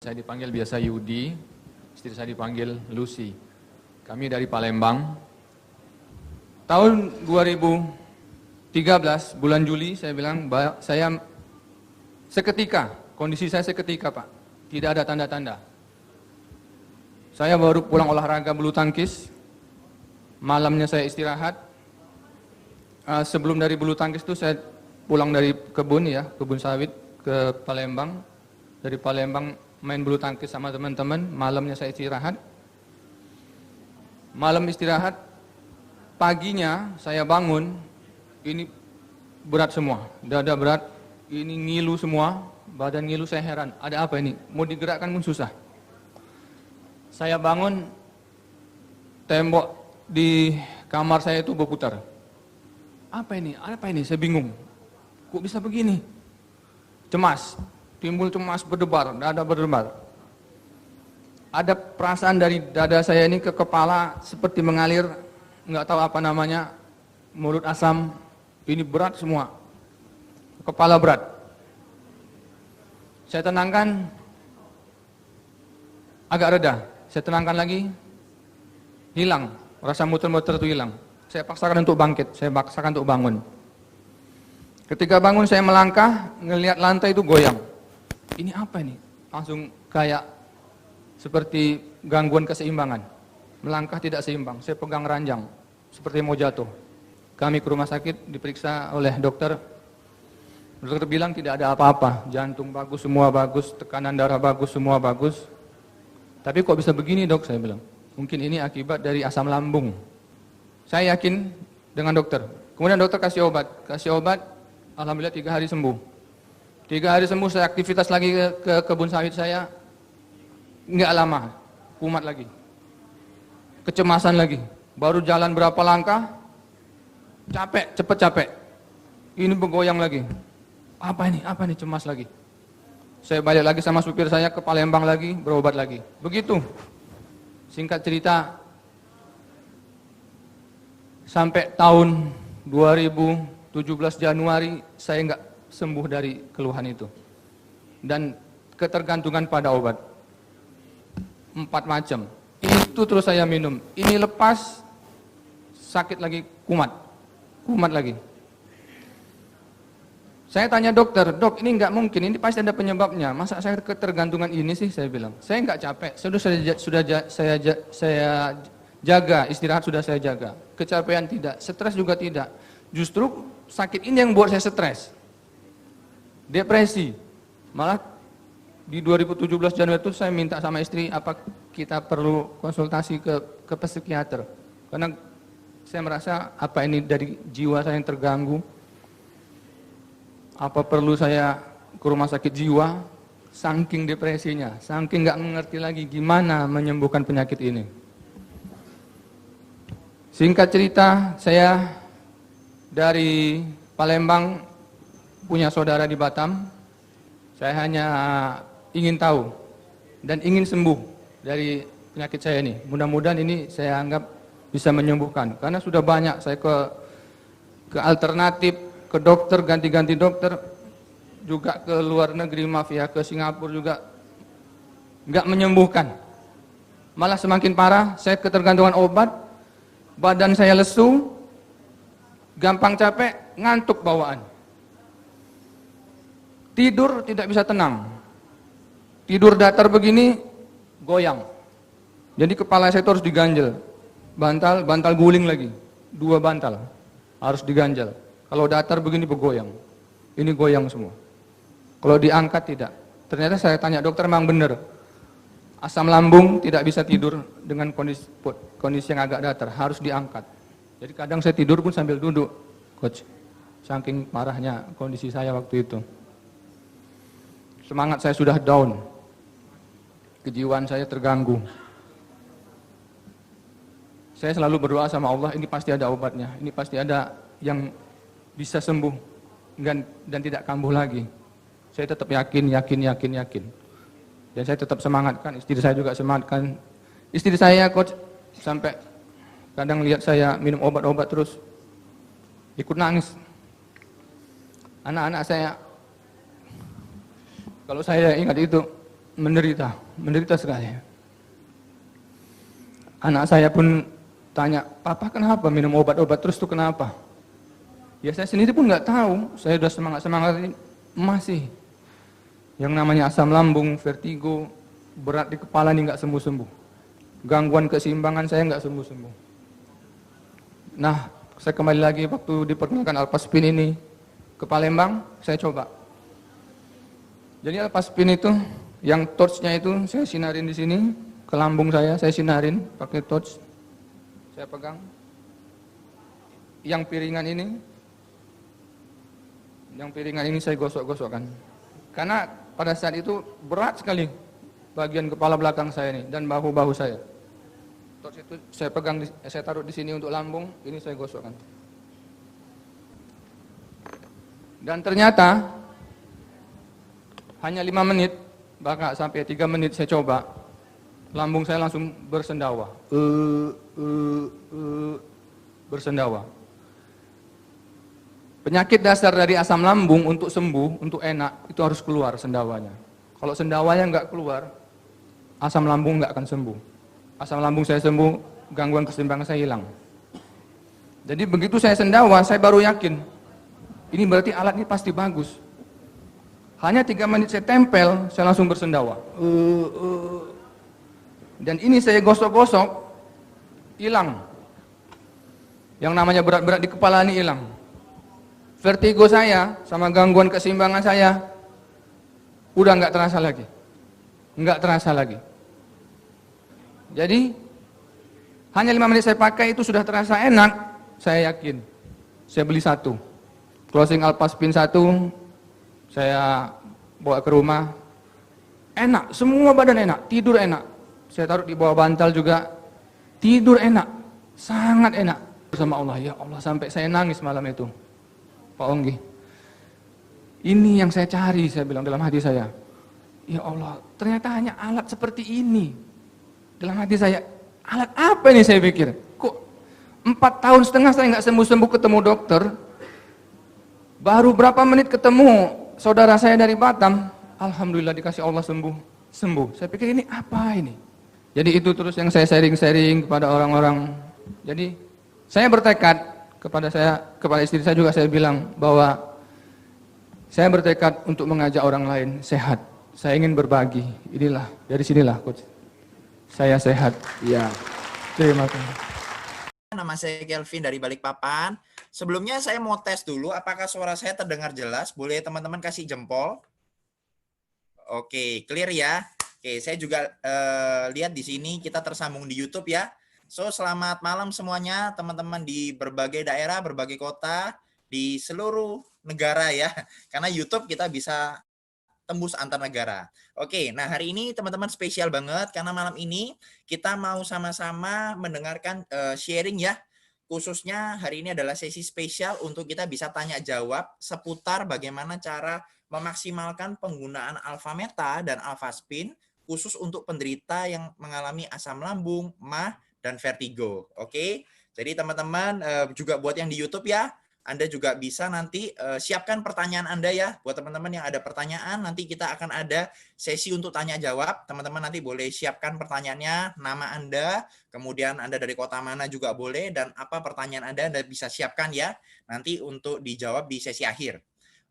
Saya dipanggil biasa Yudi, istri saya dipanggil Lucy. Kami dari Palembang. Tahun 2013, bulan Juli, saya bilang, saya seketika, kondisi saya seketika Pak, tidak ada tanda-tanda. Saya baru pulang olahraga bulu tangkis, malamnya saya istirahat. Sebelum dari bulu tangkis itu saya pulang dari kebun sawit ke Palembang. Dari Palembang main bulu tangkis sama teman-teman, malamnya saya istirahat. Malam istirahat, paginya saya bangun, ini berat semua, dada berat, ini ngilu semua, badan ngilu, saya heran, ada apa ini? Mau digerakkan pun susah. Saya bangun, tembok di kamar saya itu berputar. Apa ini? Apa ini? Saya bingung. Kok bisa begini? Cemas. Timbul cemas, berdebar, dada berdebar. Ada perasaan dari dada saya ini ke kepala seperti mengalir, nggak tahu apa namanya, mulut asam, ini berat semua, kepala berat. Saya tenangkan, agak reda, saya tenangkan lagi, hilang, rasa muter-muter itu hilang. Saya paksakan untuk bangkit, saya paksakan untuk bangun. Ketika bangun saya melangkah, ngelihat lantai itu goyang. Ini apa ini? Langsung kayak seperti gangguan keseimbangan. Melangkah tidak seimbang. Saya pegang ranjang seperti mau jatuh. Kami ke rumah sakit diperiksa oleh dokter. Dokter bilang tidak ada apa-apa. Jantung bagus, semua bagus. Tekanan darah bagus, semua bagus. Tapi kok bisa begini dok? Saya bilang. Mungkin ini akibat dari asam lambung. Saya yakin dengan dokter. Kemudian dokter kasih obat. Alhamdulillah 3 hari sembuh. 3 hari sembuh, saya aktivitas lagi ke kebun sawit saya, nggak lama, kumat lagi, kecemasan lagi, baru jalan berapa langkah, cepet capek, ini bergoyang lagi, apa ini, cemas lagi. Saya balik lagi sama supir saya ke Palembang lagi, berobat lagi, begitu. Singkat cerita, sampai tahun 2017 Januari, saya nggak sembuh dari keluhan itu. Dan ketergantungan pada obat. 4 macam. Itu terus saya minum. Ini lepas, sakit lagi, kumat lagi. Saya tanya dokter, dok ini nggak mungkin, ini pasti ada penyebabnya. Masa saya ketergantungan ini sih, saya bilang. Saya nggak capek, saya jaga, istirahat sudah saya jaga. Kecapean tidak, stres juga tidak. Justru sakit ini yang buat saya stres. Depresi. Malah di 2017 Januari itu saya minta sama istri apa kita perlu konsultasi ke psikiater. Karena saya merasa apa ini dari jiwa saya yang terganggu. Apa perlu saya ke rumah sakit jiwa? Saking depresinya, saking nggak mengerti lagi gimana menyembuhkan penyakit ini. Singkat cerita, saya dari Palembang punya saudara di Batam. Saya hanya ingin tahu dan ingin sembuh dari penyakit saya ini. Mudah-mudahan ini saya anggap bisa menyembuhkan. Karena sudah banyak saya ke alternatif, ke dokter, ganti-ganti dokter, juga ke luar negeri, ke Singapura juga nggak menyembuhkan. Malah semakin parah, saya ketergantungan obat, badan saya lesu, gampang capek, ngantuk bawaan. Tidur tidak bisa tenang. Tidur datar begini, goyang. Jadi kepala saya itu harus diganjel. Bantal guling lagi. 2 bantal. Harus diganjel. Kalau datar begini bergoyang. Ini goyang semua. Kalau diangkat tidak. Ternyata saya tanya dokter memang benar. Asam lambung tidak bisa tidur dengan kondisi yang agak datar. Harus diangkat. Jadi kadang saya tidur pun sambil duduk. Coach. Saking parahnya kondisi saya waktu itu. Semangat saya sudah down, kejiwaan saya terganggu. Saya selalu berdoa sama Allah, ini pasti ada obatnya, ini pasti ada yang bisa sembuh dan tidak kambuh lagi. Saya tetap yakin. Dan saya tetap semangatkan, istri saya juga semangatkan. Istri saya coach sampai kadang lihat saya minum obat-obat terus, ikut nangis. Anak-anak saya, kalau saya ingat itu, menderita sekali. Anak saya pun tanya, "Papa kenapa minum obat-obat terus tuh kenapa?" Ya saya sendiri pun nggak tahu, saya udah semangat-semangat ini, masih. Yang namanya asam lambung, vertigo, berat di kepala ini nggak sembuh-sembuh. Gangguan keseimbangan saya nggak sembuh-sembuh. Nah, saya kembali lagi waktu diperkenalkan Alpaspin ini ke Palembang, saya coba. Jadi Alpaspin itu, yang torchnya itu saya sinarin di sini, ke lambung saya sinarin pakai torch. Saya pegang. Yang piringan ini saya gosok-gosokkan. Karena pada saat itu berat sekali bagian kepala belakang saya ini dan bahu-bahu saya. Torch itu saya pegang, saya taruh di sini untuk lambung, ini saya gosokkan. Dan ternyata hanya 5 menit, bahkan sampai 3 menit saya coba, lambung saya langsung bersendawa. Bersendawa. Penyakit dasar dari asam lambung untuk sembuh, untuk enak, itu harus keluar sendawanya. Kalau sendawanya nggak keluar, asam lambung nggak akan sembuh. Asam lambung saya sembuh, gangguan keseimbangan saya hilang. Jadi begitu saya sendawa, saya baru yakin, ini berarti alat ini pasti bagus. Hanya 3 menit saya tempel, saya langsung bersendawa. Dan ini saya gosok-gosok, hilang. Yang namanya berat-berat di kepala ini hilang. Vertigo saya sama gangguan keseimbangan saya udah nggak terasa lagi. Nggak terasa lagi. Jadi hanya 5 menit saya pakai itu sudah terasa enak, saya yakin. Saya beli 1. Closing Alpaspin 1, saya bawa ke rumah. Enak, semua badan enak, tidur enak. Saya taruh di bawah bantal juga, tidur enak, sangat enak. Sama Allah, ya Allah, sampai saya nangis malam itu. Pak Onggi, ini yang saya cari, saya bilang dalam hati saya. Ya Allah, ternyata hanya alat seperti ini. Dalam hati saya, alat apa ini saya pikir? Kok 4,5 tahun saya nggak sembuh-sembuh ketemu dokter. Baru berapa menit ketemu saudara saya dari Batam, alhamdulillah dikasih Allah sembuh. Saya pikir ini apa ini? Jadi itu terus yang saya sharing-sharing kepada orang-orang. Jadi saya bertekad kepada istri saya juga saya bilang bahwa saya bertekad untuk mengajak orang lain sehat. Saya ingin berbagi. Inilah, dari sinilah coach. Saya sehat. Iya. Terima kasih. Nama saya Kelvin dari Balikpapan. Sebelumnya saya mau tes dulu apakah suara saya terdengar jelas. Boleh teman-teman kasih jempol? Oke, clear ya. Oke, saya juga lihat di sini kita tersambung di YouTube ya. So, selamat malam semuanya teman-teman di berbagai daerah, berbagai kota, di seluruh negara ya. Karena YouTube kita bisa tembus antar negara. Oke, nah hari ini teman-teman spesial banget karena malam ini kita mau sama-sama mendengarkan sharing ya. Khususnya hari ini adalah sesi spesial untuk kita bisa tanya jawab seputar bagaimana cara memaksimalkan penggunaan alfa meta dan alfa spin khusus untuk penderita yang mengalami asam lambung, MAH, dan vertigo. Oke, jadi teman-teman juga buat yang di YouTube ya, Anda juga bisa nanti siapkan pertanyaan Anda ya. Buat teman-teman yang ada pertanyaan, nanti kita akan ada sesi untuk tanya jawab. Teman-teman nanti boleh siapkan pertanyaannya, nama Anda, kemudian Anda dari kota mana juga boleh, dan apa pertanyaan Anda bisa siapkan ya, nanti untuk dijawab di sesi akhir.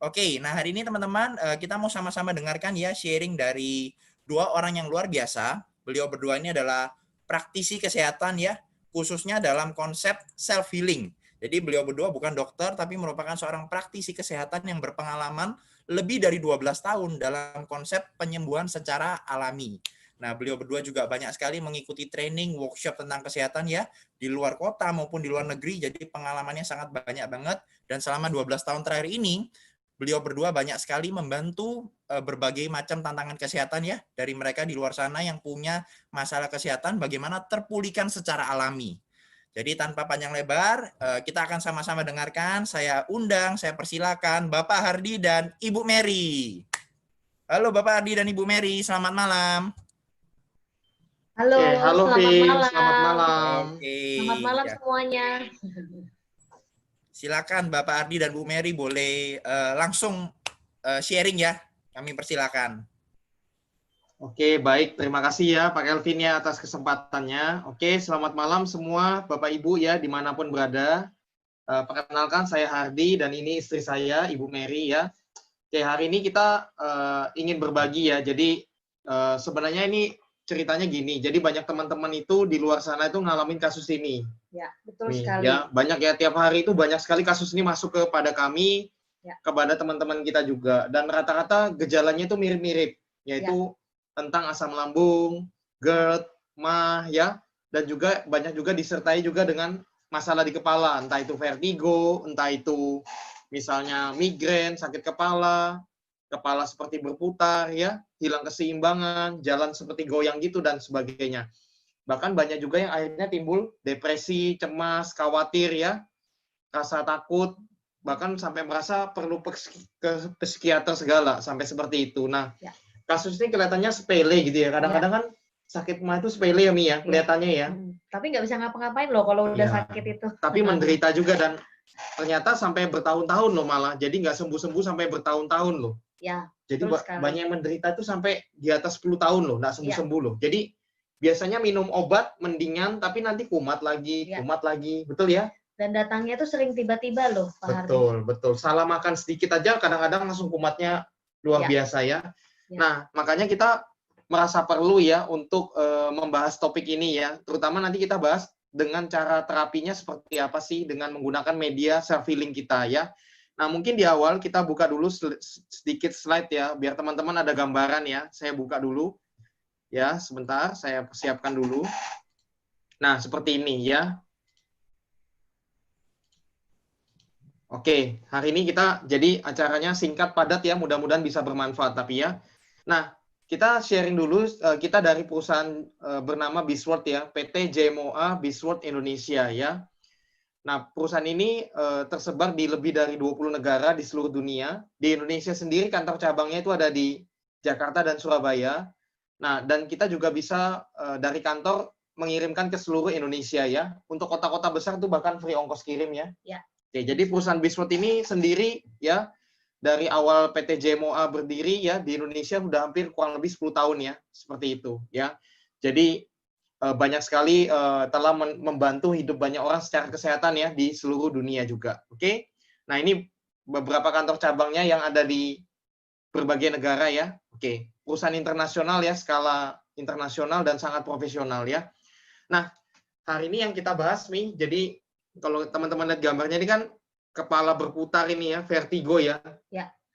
Oke, nah hari ini teman-teman kita mau sama-sama dengarkan ya sharing dari 2 orang yang luar biasa. Beliau berdua ini adalah praktisi kesehatan ya, khususnya dalam konsep self-healing. Jadi beliau berdua bukan dokter, tapi merupakan seorang praktisi kesehatan yang berpengalaman lebih dari 12 tahun dalam konsep penyembuhan secara alami. Nah, beliau berdua juga banyak sekali mengikuti training, workshop tentang kesehatan ya, di luar kota maupun di luar negeri, jadi pengalamannya sangat banyak banget. Dan selama 12 tahun terakhir ini, beliau berdua banyak sekali membantu berbagai macam tantangan kesehatan ya, dari mereka di luar sana yang punya masalah kesehatan, bagaimana terpulihkan secara alami. Jadi tanpa panjang lebar, kita akan sama-sama dengarkan. Saya undang, saya persilakan Bapak Hardy dan Ibu Mary. Halo Bapak Hardy dan Ibu Mary, selamat malam. Halo, Halo selamat Vin, malam. selamat malam. Oke. Selamat malam Ya. semuanya. Silakan Bapak Hardy dan Bu Mary boleh langsung sharing ya. Kami persilakan. Oke, baik. Terima kasih ya Pak Kelvin ya atas kesempatannya. Oke, selamat malam semua Bapak Ibu ya dimanapun berada. Perkenalkan saya Hardi dan ini istri saya Ibu Mary ya. Oke, hari ini kita ingin berbagi ya. Jadi sebenarnya ini ceritanya gini. Jadi banyak teman-teman itu di luar sana itu ngalamin kasus ini. Ya, betul Nih, sekali. ya, banyak ya tiap hari itu banyak sekali kasus ini masuk kepada kami, Ya. kepada teman-teman kita juga. Dan rata-rata gejalanya itu mirip-mirip, yaitu tentang asam lambung, GERD, MAH ya, dan juga banyak juga disertai juga dengan masalah di kepala, entah itu vertigo, entah itu misalnya migrain, sakit kepala, kepala seperti berputar ya, hilang keseimbangan, jalan seperti goyang gitu dan sebagainya. Bahkan banyak juga yang akhirnya timbul depresi, cemas, khawatir ya, rasa takut, bahkan sampai merasa perlu ke psikiater segala, sampai seperti itu. Nah, kasus ini kelihatannya sepele gitu ya. Kadang-kadang kan sakit mah itu sepele ya Mi ya, kelihatannya ya. Tapi nggak bisa ngapa-ngapain loh kalau udah sakit itu. Tapi menderita juga dan ternyata sampai bertahun-tahun loh malah. Jadi nggak sembuh-sembuh sampai bertahun-tahun loh. Ya. Jadi banyak yang menderita itu sampai di atas 10 tahun loh, nggak sembuh-sembuh loh. Jadi biasanya minum obat mendingan, tapi nanti kumat lagi, betul ya? Dan datangnya tuh sering tiba-tiba loh, Pak Hardi. Betul. Salah makan sedikit aja, kadang-kadang langsung kumatnya luar biasa ya. Nah, makanya kita merasa perlu ya untuk membahas topik ini ya, terutama nanti kita bahas dengan cara terapinya seperti apa sih dengan menggunakan media self healing kita ya. Nah, mungkin di awal kita buka dulu sedikit slide ya, biar teman-teman ada gambaran ya. Saya buka dulu. Ya, sebentar, saya persiapkan dulu. Nah, seperti ini ya. Oke, hari ini kita jadi acaranya singkat padat ya, mudah-mudahan bisa bermanfaat tapi ya. Nah, kita sharing dulu, kita dari perusahaan bernama Bisword ya, PT JMOA Bisword Indonesia ya. Nah, perusahaan ini tersebar di lebih dari 20 negara di seluruh dunia. Di Indonesia sendiri kantor cabangnya itu ada di Jakarta dan Surabaya. Nah, dan kita juga bisa dari kantor mengirimkan ke seluruh Indonesia ya. Untuk kota-kota besar itu bahkan free ongkos kirim ya. Oke, jadi perusahaan Bisword ini sendiri ya, dari awal PT JMOA berdiri ya di Indonesia sudah hampir kurang lebih 10 tahun ya, seperti itu ya. Jadi banyak sekali telah membantu hidup banyak orang secara kesehatan ya di seluruh dunia juga. Oke. Nah, ini beberapa kantor cabangnya yang ada di berbagai negara ya. Oke. Perusahaan internasional ya, skala internasional dan sangat profesional ya. Nah, hari ini yang kita bahas nih, jadi kalau teman-teman lihat gambarnya ini kan kepala berputar ini ya, vertigo ya.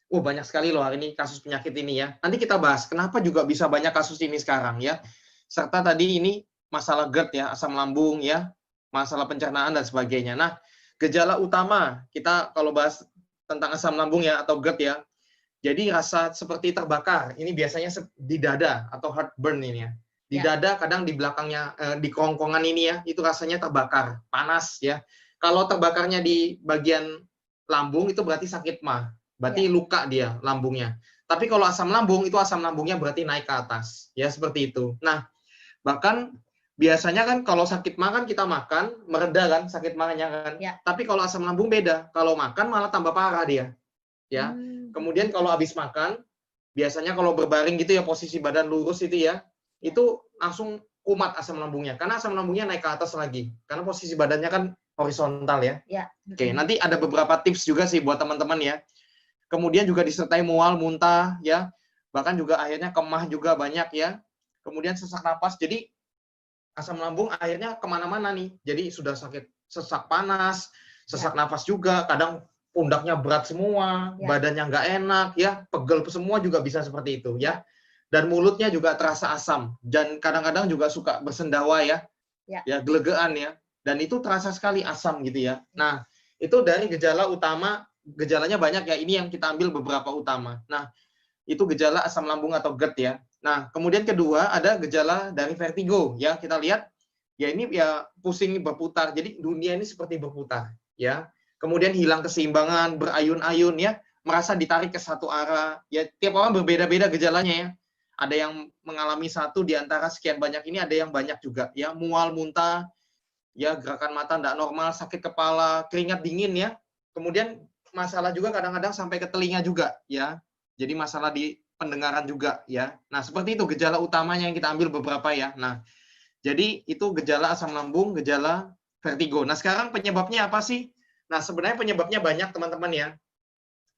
Banyak sekali loh hari ini kasus penyakit ini ya. Nanti kita bahas kenapa juga bisa banyak kasus ini sekarang ya. Serta tadi ini masalah GERD ya, asam lambung ya, masalah pencernaan dan sebagainya. Nah, gejala utama kita kalau bahas tentang asam lambung ya atau GERD ya. Jadi rasa seperti terbakar. Ini biasanya di dada atau heartburn ini ya. Di dada, kadang di belakangnya, di kerongkongan ini ya, itu rasanya terbakar, panas ya. Kalau terbakarnya di bagian lambung itu berarti sakit MAH. Berarti luka dia lambungnya. Tapi kalau asam lambung, itu asam lambungnya berarti naik ke atas. Ya, seperti itu. Nah, bahkan biasanya kan kalau sakit MAH kan kita makan, mereda kan sakit MAH-nya kan. Tapi kalau asam lambung beda. Kalau makan malah tambah parah dia. Ya. Kemudian kalau habis makan, biasanya kalau berbaring gitu ya, posisi badan lurus itu ya, itu langsung kumat asam lambungnya. Karena asam lambungnya naik ke atas lagi. Karena posisi badannya kan horizontal ya. Oke, nanti ada beberapa tips juga sih buat teman-teman ya. Kemudian juga disertai mual, muntah ya. Bahkan juga akhirnya kemah juga banyak ya. Kemudian sesak napas. Jadi asam lambung akhirnya kemana-mana nih. Jadi sudah sakit sesak panas, sesak napas juga, kadang pundaknya berat semua, badannya nggak enak, ya, pegel semua juga bisa seperti itu, ya. Dan mulutnya juga terasa asam, dan kadang-kadang juga suka bersendawa, ya, gelegean, ya. Dan itu terasa sekali asam gitu ya. Nah, itu dari gejala utama, gejalanya banyak ya. Ini yang kita ambil beberapa utama. Nah, itu gejala asam lambung atau GERD ya. Nah, kemudian kedua ada gejala dari vertigo, ya. Kita lihat, ya ini ya pusing berputar. Jadi dunia ini seperti berputar, ya. Kemudian hilang keseimbangan, berayun-ayun ya, merasa ditarik ke satu arah. Ya, tiap orang berbeda-beda gejalanya ya. Ada yang mengalami satu di antara sekian banyak ini, ada yang banyak juga ya, mual, muntah, ya gerakan mata tidak normal, sakit kepala, keringat dingin ya. Kemudian masalah juga kadang-kadang sampai ke telinga juga ya. Jadi masalah di pendengaran juga ya. Nah, seperti itu gejala utamanya yang kita ambil beberapa ya. Nah, jadi itu gejala asam lambung, gejala vertigo. Nah, sekarang penyebabnya apa sih? Nah, sebenarnya penyebabnya banyak teman-teman ya.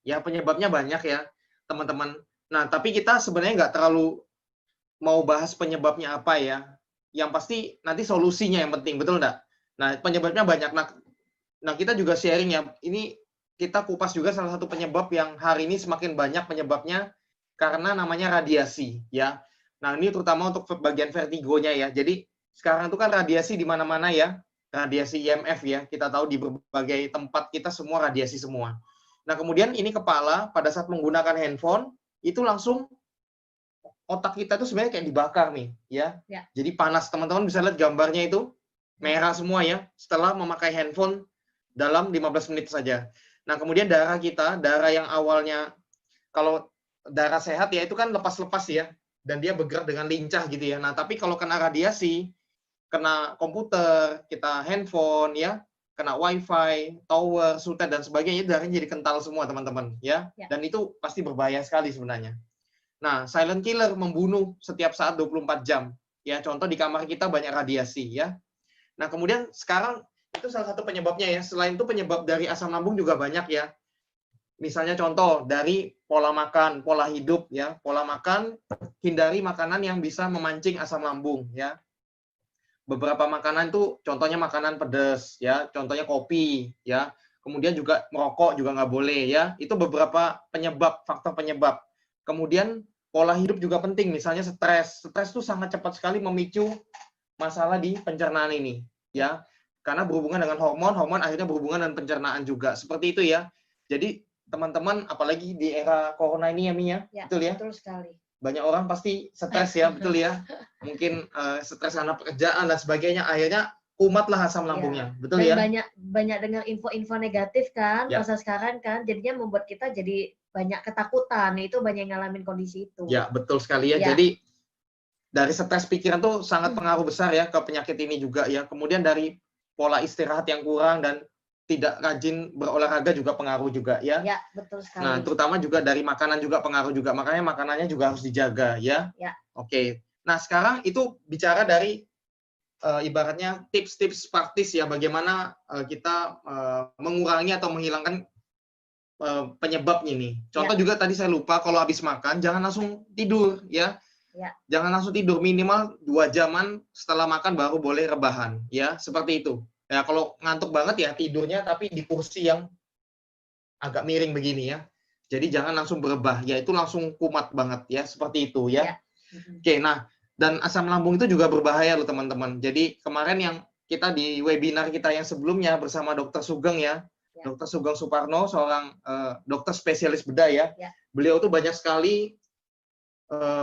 Ya, penyebabnya banyak ya, teman-teman. Nah, tapi kita sebenarnya nggak terlalu mau bahas penyebabnya apa ya. Yang pasti nanti solusinya yang penting, betul nggak? Nah, penyebabnya banyak. Nah, kita juga sharing ya. Ini kita kupas juga salah satu penyebab yang hari ini semakin banyak penyebabnya karena namanya radiasi ya. Nah, ini terutama untuk bagian vertigonya ya. Jadi sekarang itu kan radiasi di mana-mana ya. Radiasi IMF ya. Kita tahu di berbagai tempat kita semua radiasi semua. Nah, kemudian ini kepala pada saat menggunakan handphone itu langsung otak kita tuh sebenarnya kayak dibakar nih ya. Ya. Jadi panas. Teman-teman bisa lihat gambarnya itu merah semua ya setelah memakai handphone dalam 15 menit saja. Nah, kemudian darah kita, darah yang awalnya kalau darah sehat ya itu kan lepas-lepas ya dan dia bergerak dengan lincah gitu ya. Nah, tapi kalau kena radiasi, kena komputer, kita handphone ya, kena wifi, tower, sutet dan sebagainya, darahnya jadi kental semua teman-teman ya. Ya. Dan itu pasti berbahaya sekali sebenarnya. Nah, silent killer membunuh setiap saat 24 jam. Ya, contoh di kamar kita banyak radiasi ya. Nah, kemudian sekarang itu salah satu penyebabnya ya. Selain itu penyebab dari asam lambung juga banyak ya. Misalnya contoh dari pola makan, pola hidup ya. Pola makan, hindari makanan yang bisa memancing asam lambung ya. Beberapa makanan itu contohnya makanan pedas ya, contohnya kopi ya. Kemudian juga merokok juga nggak boleh ya. Itu beberapa penyebab, faktor penyebab. Kemudian pola hidup juga penting, misalnya stres. Stres itu sangat cepat sekali memicu masalah di pencernaan ini ya. Karena berhubungan dengan hormon, hormon akhirnya berhubungan dengan pencernaan juga. Seperti itu ya. Jadi teman-teman apalagi di era corona ini ya Mi ya, betul ya? Betul sekali. Banyak orang pasti stres ya, betul ya. Mungkin stres karena pekerjaan dan sebagainya, akhirnya kumatlah asam lambungnya, betul Dan ya? banyak dengar info-info negatif kan Ya. masa sekarang kan, jadinya membuat kita jadi banyak ketakutan. Itu banyak yang ngalamin kondisi itu. Ya, betul sekali ya. Ya. Jadi dari stres pikiran tuh sangat pengaruh besar ya ke penyakit ini juga ya. Kemudian dari pola istirahat yang kurang dan tidak rajin berolahraga juga pengaruh juga ya. Ya, betul sekali. Nah, terutama juga dari makanan juga pengaruh juga. Makanya makanannya juga harus dijaga ya. Ya. Oke. Nah, sekarang itu bicara dari ibaratnya tips-tips praktis ya bagaimana kita mengurangi atau menghilangkan penyebabnya nih. Contoh juga tadi saya lupa, kalau habis makan jangan langsung tidur ya. Ya. Jangan langsung tidur, minimal 2 jaman setelah makan baru boleh rebahan ya, seperti itu. Ya, kalau ngantuk banget ya tidurnya tapi di kursi yang agak miring begini ya. Jadi jangan langsung berebah, ya itu langsung kumat banget ya, seperti itu ya. Ya. Oke, nah dan asam lambung itu juga berbahaya loh teman-teman. Jadi kemarin yang kita di webinar kita yang sebelumnya bersama Dr. Sugeng ya. Dr. Sugeng Suparno, seorang dokter spesialis bedah ya. Beliau tuh banyak sekali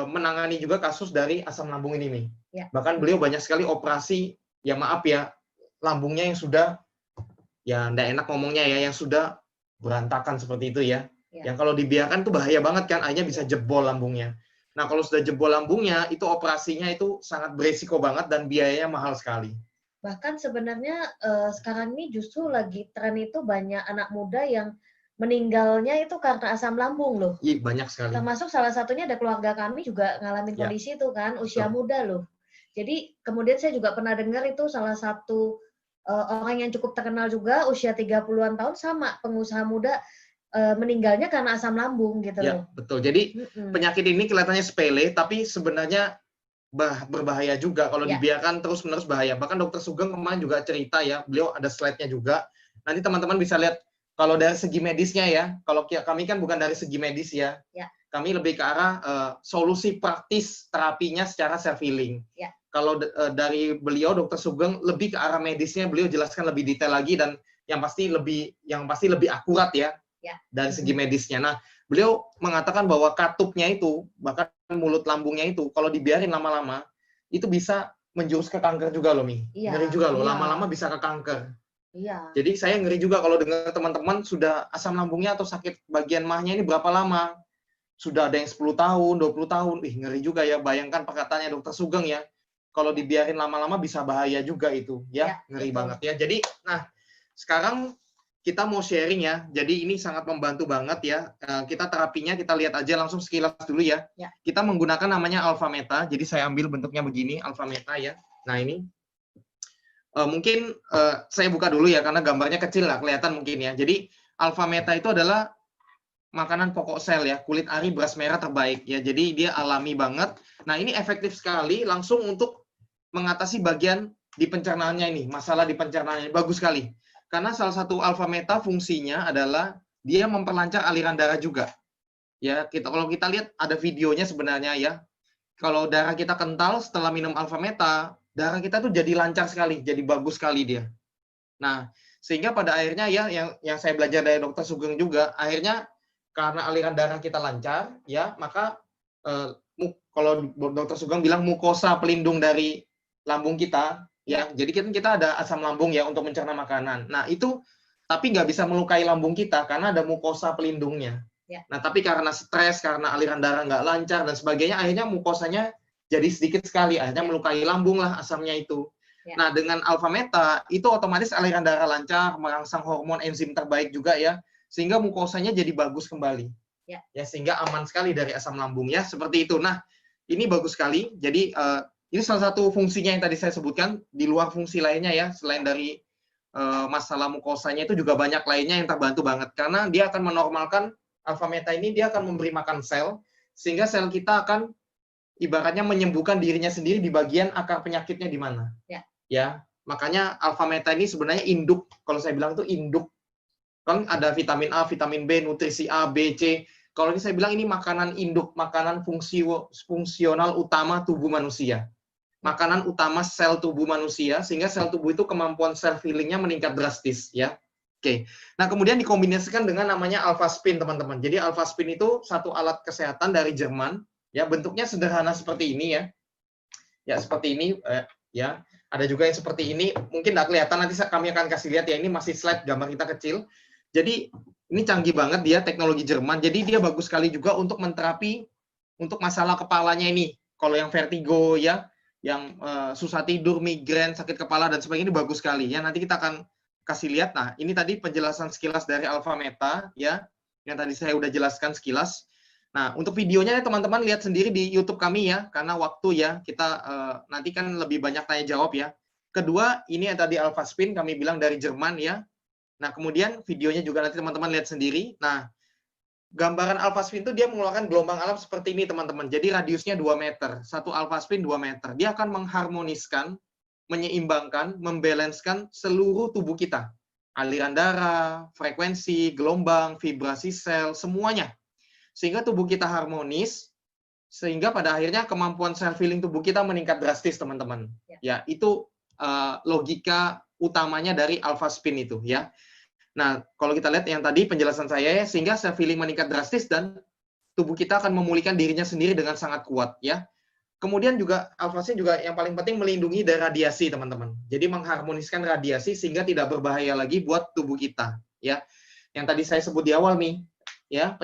menangani juga kasus dari asam lambung ini nih. Bahkan beliau banyak sekali operasi, ya maaf ya, lambungnya yang sudah, ya enggak enak ngomongnya ya, yang sudah berantakan seperti itu ya. Yang kalau dibiarkan tuh bahaya banget kan, akhirnya bisa jebol lambungnya. Nah kalau sudah jebol lambungnya, itu operasinya itu sangat beresiko banget dan biayanya mahal sekali. Bahkan sebenarnya sekarang ini justru lagi tren itu banyak anak muda yang meninggalnya itu karena asam lambung loh. Iya, banyak sekali. Termasuk salah satunya ada keluarga kami juga ngalamin kondisi itu kan, usia muda loh. Jadi kemudian saya juga pernah dengar itu salah satu orang yang cukup terkenal juga, usia 30-an tahun, sama pengusaha muda meninggalnya karena asam lambung gitu loh. Ya, betul. Jadi penyakit ini kelihatannya sepele, tapi sebenarnya berbahaya juga kalau dibiarkan terus-menerus bahaya. Bahkan Dr. Sugeng kemarin juga cerita ya, beliau ada slide-nya juga. Nanti teman-teman bisa lihat kalau dari segi medisnya ya. Kalau kami kan bukan dari segi medis ya. Kami lebih ke arah solusi praktis terapinya secara self healing. Kalau dari beliau Dr. Sugeng lebih ke arah medisnya, beliau jelaskan lebih detail lagi dan yang pasti lebih akurat ya. Dari segi medisnya. Nah, beliau mengatakan bahwa katupnya itu, bahkan mulut lambungnya itu, kalau dibiarin lama-lama, itu bisa menjurus ke kanker juga loh, Mi. Ngeri juga loh, lama-lama bisa ke kanker. Jadi saya ngeri juga kalau dengar teman-teman sudah asam lambungnya atau sakit bagian mahnya ini berapa lama. Sudah ada yang 10 tahun, 20 tahun. Ngeri juga ya, bayangkan perkataannya Dr. Sugeng ya. Kalau dibiarin lama-lama bisa bahaya juga itu, ya. Ngeri banget ya. Jadi, nah, sekarang kita mau sharing ya. Jadi ini sangat membantu banget ya. Kita terapinya kita lihat aja langsung sekilas dulu ya. Ya. Kita menggunakan namanya Alpha Meta. Jadi saya ambil bentuknya begini, Alpha Meta ya. Nah ini mungkin saya buka dulu ya karena gambarnya kecil lah kelihatan mungkin ya. Jadi Alpha Meta itu adalah makanan pokok sel ya, kulit ari beras merah terbaik ya. Jadi dia alami banget. Nah ini efektif sekali langsung untuk mengatasi bagian di pencernaannya ini, masalah di pencernaannya bagus sekali. Karena salah satu Alpha Meta fungsinya adalah dia memperlancar aliran darah juga. Ya, kalau kita lihat ada videonya sebenarnya ya. Kalau darah kita kental setelah minum Alpha Meta, darah kita tuh jadi lancar sekali, jadi bagus sekali dia. Nah, sehingga pada akhirnya ya yang saya belajar dari Dokter Sugeng juga, akhirnya karena aliran darah kita lancar, ya maka kalau Dokter Sugeng bilang mukosa pelindung dari lambung kita, ya, jadi kita ada asam lambung ya untuk mencerna makanan. Nah itu, tapi nggak bisa melukai lambung kita karena ada mukosa pelindungnya. Ya. Nah tapi karena stres, karena aliran darah nggak lancar dan sebagainya, akhirnya mukosanya jadi sedikit sekali, akhirnya melukai lambung lah asamnya itu. Ya. Nah dengan Alpha Meta itu otomatis aliran darah lancar, merangsang hormon enzim terbaik juga ya, sehingga mukosanya jadi bagus kembali. Ya. Ya sehingga aman sekali dari asam lambung ya, seperti itu. Nah ini bagus sekali. Jadi ini salah satu fungsinya yang tadi saya sebutkan, di luar fungsi lainnya ya, selain dari masalah mukosanya itu juga banyak lainnya yang terbantu banget. Karena dia akan menormalkan, Alpha Meta ini dia akan memberi makan sel, sehingga sel kita akan ibaratnya menyembuhkan dirinya sendiri di bagian akar penyakitnya di mana. Ya, makanya Alpha Meta ini sebenarnya induk, kalau saya bilang itu induk. Kan ada vitamin A, vitamin B, nutrisi A, B, C. Kalau ini saya bilang ini makanan induk, makanan fungsional utama tubuh manusia. Makanan utama sel tubuh manusia, sehingga sel tubuh itu kemampuan self healing-nya meningkat drastis ya. Oke. Nah, kemudian dikombinasikan dengan namanya Alpha Spin, teman-teman. Jadi Alpha Spin itu satu alat kesehatan dari Jerman, ya, bentuknya sederhana seperti ini ya. Ya, seperti ini ya. Ada juga yang seperti ini, mungkin nggak kelihatan, nanti kami akan kasih lihat ya, ini masih slide gambar kita kecil. Jadi ini canggih banget dia, teknologi Jerman. Jadi dia bagus sekali juga untuk menterapi untuk masalah kepalanya ini. Kalau yang vertigo ya, yang susah tidur, migrain, sakit kepala dan sebagainya, ini bagus sekali ya. Nanti kita akan kasih lihat. Nah, ini tadi penjelasan sekilas dari Alpha Meta ya, yang tadi saya udah jelaskan sekilas. Nah, untuk videonya teman-teman lihat sendiri di YouTube kami ya, karena waktu ya, kita nanti kan lebih banyak tanya jawab ya. Kedua, ini yang tadi Alpha Spin kami bilang dari Jerman ya. Nah, kemudian videonya juga nanti teman-teman lihat sendiri. Nah, gambaran alpha spin itu dia mengeluarkan gelombang alam seperti ini, teman-teman. Jadi radiusnya 2 meter. Satu alpha spin 2 meter. Dia akan mengharmoniskan, menyeimbangkan, membalanskan seluruh tubuh kita. Aliran darah, frekuensi, gelombang, vibrasi sel, semuanya. Sehingga tubuh kita harmonis, sehingga pada akhirnya kemampuan self healing tubuh kita meningkat drastis, teman-teman. Ya, itu logika utamanya dari alpha spin itu ya. Nah, kalau kita lihat yang tadi penjelasan saya, sehingga self healing meningkat drastis dan tubuh kita akan memulihkan dirinya sendiri dengan sangat kuat ya. Kemudian juga alpha spin juga yang paling penting melindungi dari radiasi, teman-teman. Jadi mengharmoniskan radiasi sehingga tidak berbahaya lagi buat tubuh kita ya. Yang tadi saya sebut di awal nih ya,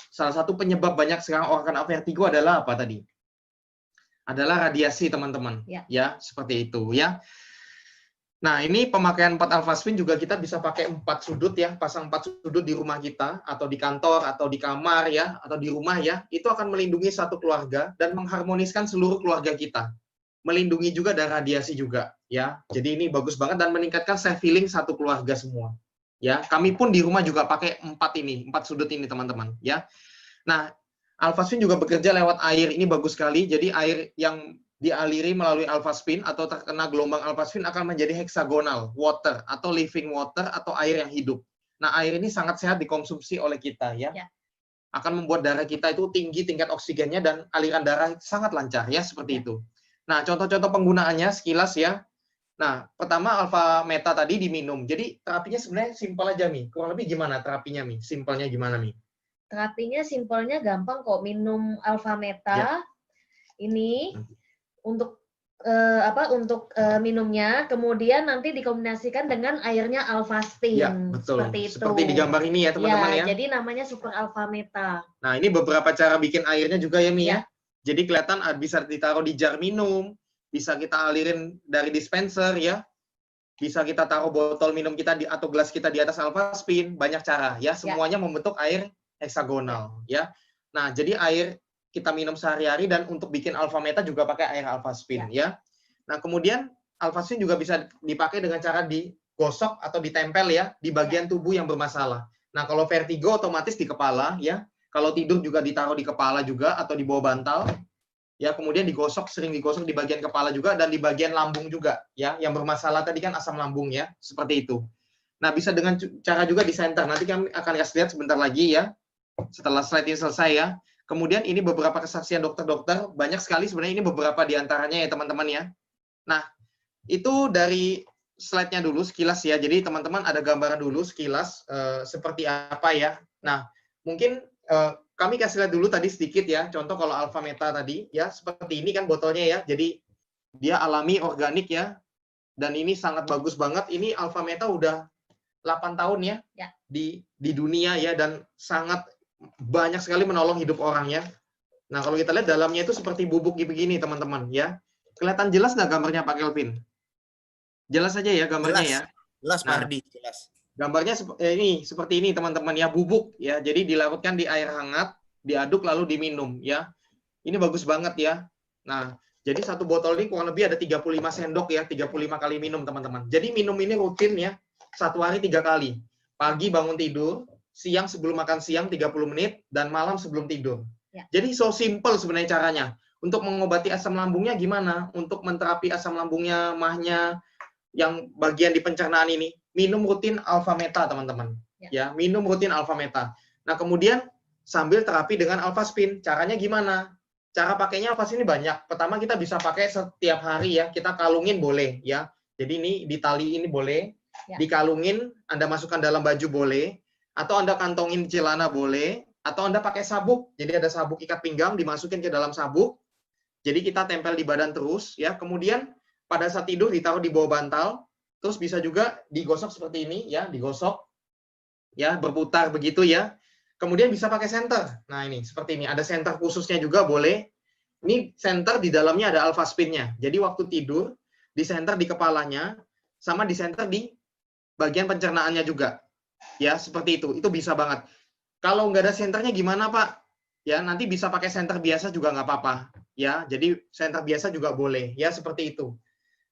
salah satu penyebab banyak sekarang orang kena vertigo adalah apa tadi? Adalah radiasi, teman-teman. Ya, seperti itu ya. Nah, ini pemakaian 4 alpha spin juga kita bisa pakai 4 sudut ya, pasang 4 sudut di rumah kita, atau di kantor, atau di kamar ya, atau di rumah ya, itu akan melindungi satu keluarga dan mengharmoniskan seluruh keluarga kita. Melindungi juga dari radiasi juga ya. Jadi ini bagus banget dan meningkatkan self healing satu keluarga semua. Ya, kami pun di rumah juga pakai 4 sudut ini, teman-teman ya. Nah, alpha spin juga bekerja lewat air, ini bagus sekali. Jadi air yang dialiri melalui alpha spin atau terkena gelombang alpha spin akan menjadi hexagonal water atau living water atau air yang hidup. Nah, air ini sangat sehat dikonsumsi oleh kita ya. Akan membuat darah kita itu tinggi tingkat oksigennya dan aliran darah sangat lancar ya, seperti itu. Nah, contoh-contoh penggunaannya sekilas ya. Nah, pertama Alpha Meta tadi diminum. Jadi terapinya sebenarnya simpel aja Mi. Kurang lebih gimana terapinya Mi? Simpelnya gimana Mi? Terapinya simpelnya gampang kok. Minum Alpha Meta ini untuk minumnya, kemudian nanti dikombinasikan dengan airnya Alpha Spin. Ya, betul. Seperti itu. Seperti di gambar ini ya, teman-teman ya. Jadi namanya Super Alpha Meta. Nah, ini beberapa cara bikin airnya juga ya, Mi ya. Jadi kelihatan bisa ditaruh di jar minum, bisa kita alirin dari dispenser ya. bisa kita taruh botol minum kita atau gelas kita di atas alpha spin, banyak cara ya. Semuanya membentuk air heksagonal ya. Nah, jadi air kita minum sehari-hari dan untuk bikin alpha meta juga pakai air alpha spin ya. Nah, kemudian alpha spin juga bisa dipakai dengan cara digosok atau ditempel ya di bagian tubuh yang bermasalah. Nah, kalau vertigo otomatis di kepala ya. Kalau tidur juga ditaruh di kepala juga atau di bawah bantal. Ya, kemudian digosok, sering digosok di bagian kepala juga dan di bagian lambung juga ya. Yang bermasalah tadi kan asam lambung ya, seperti itu. Nah, bisa dengan cara juga di center. Nanti kami akan kasih lihat sebentar lagi ya. Setelah slide ini selesai ya. Kemudian ini beberapa kesaksian dokter-dokter, banyak sekali sebenarnya ini beberapa diantaranya ya teman-teman ya. Nah, itu dari slide-nya dulu sekilas ya. Jadi teman-teman ada gambaran dulu sekilas seperti apa ya. Nah, mungkin kami kasih lihat dulu tadi sedikit ya. Contoh kalau alpha meta tadi ya, seperti ini kan botolnya ya. Jadi dia alami organik ya. Dan ini sangat bagus banget. Ini alpha meta udah 8 tahun ya, di dunia ya, dan sangat banyak sekali menolong hidup orang ya. Nah, kalau kita lihat dalamnya itu seperti bubuk begini teman-teman ya. Kelihatan jelas nggak gambarnya Pak Kelvin? Jelas aja ya gambarnya ya. Jelas Pak Nah, Ardi, jelas. gambarnya ini seperti ini teman-teman ya, bubuk ya. Jadi dilarutkan di air hangat, diaduk lalu diminum ya. Ini bagus banget ya. Nah, jadi satu botol ini kurang lebih ada 35 sendok ya, 35 kali minum teman-teman. Jadi minum ini rutin ya, satu hari 3 kali. Pagi bangun tidur, siang sebelum makan siang 30 menit, dan malam sebelum tidur. Ya. Jadi so simple sebenarnya caranya. Untuk mengobati asam lambungnya gimana? Untuk menterapi asam lambungnya, mahnya, yang bagian di pencernaan ini, minum rutin alpha meta teman-teman. Ya, minum rutin alpha meta. Nah, kemudian sambil terapi dengan alpha spin. Caranya gimana? Cara pakainya alpha spin ini banyak. Pertama kita bisa pakai setiap hari ya. Kita kalungin boleh ya. Jadi ini di tali ini boleh. Dikalungin, Anda masukkan dalam baju boleh. Atau Anda kantongin di celana boleh. Atau Anda pakai sabuk. Jadi ada sabuk ikat pinggang dimasukin ke dalam sabuk. Jadi kita tempel di badan terus ya. Kemudian pada saat tidur ditaruh di bawah bantal, terus bisa juga digosok seperti ini ya, digosok ya, berputar begitu ya. Kemudian bisa pakai senter. Nah, ini seperti ini, ada senter khususnya juga boleh. Ini senter di dalamnya ada alpha spin-nya. Jadi waktu tidur di senter di kepalanya sama di senter di bagian pencernaannya juga. Ya, seperti itu. Itu bisa banget. Kalau nggak ada senternya gimana, Pak? Ya, nanti bisa pakai senter biasa juga nggak apa-apa. Ya, jadi senter biasa juga boleh. Ya, seperti itu.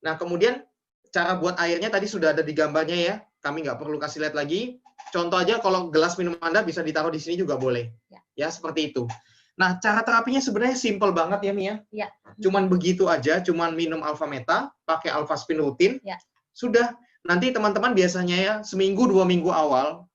Nah, kemudian cara buat airnya tadi sudah ada di gambarnya ya. Kami nggak perlu kasih lihat lagi. Contoh aja kalau gelas minum Anda bisa ditaruh di sini juga boleh. Ya, seperti itu. Nah, cara terapinya sebenarnya simple banget ya, Mia. Ya. Cuman begitu aja, cuman minum alpha meta, pakai alpha spin rutin. Sudah. Nanti teman-teman biasanya ya, seminggu 2 minggu awal,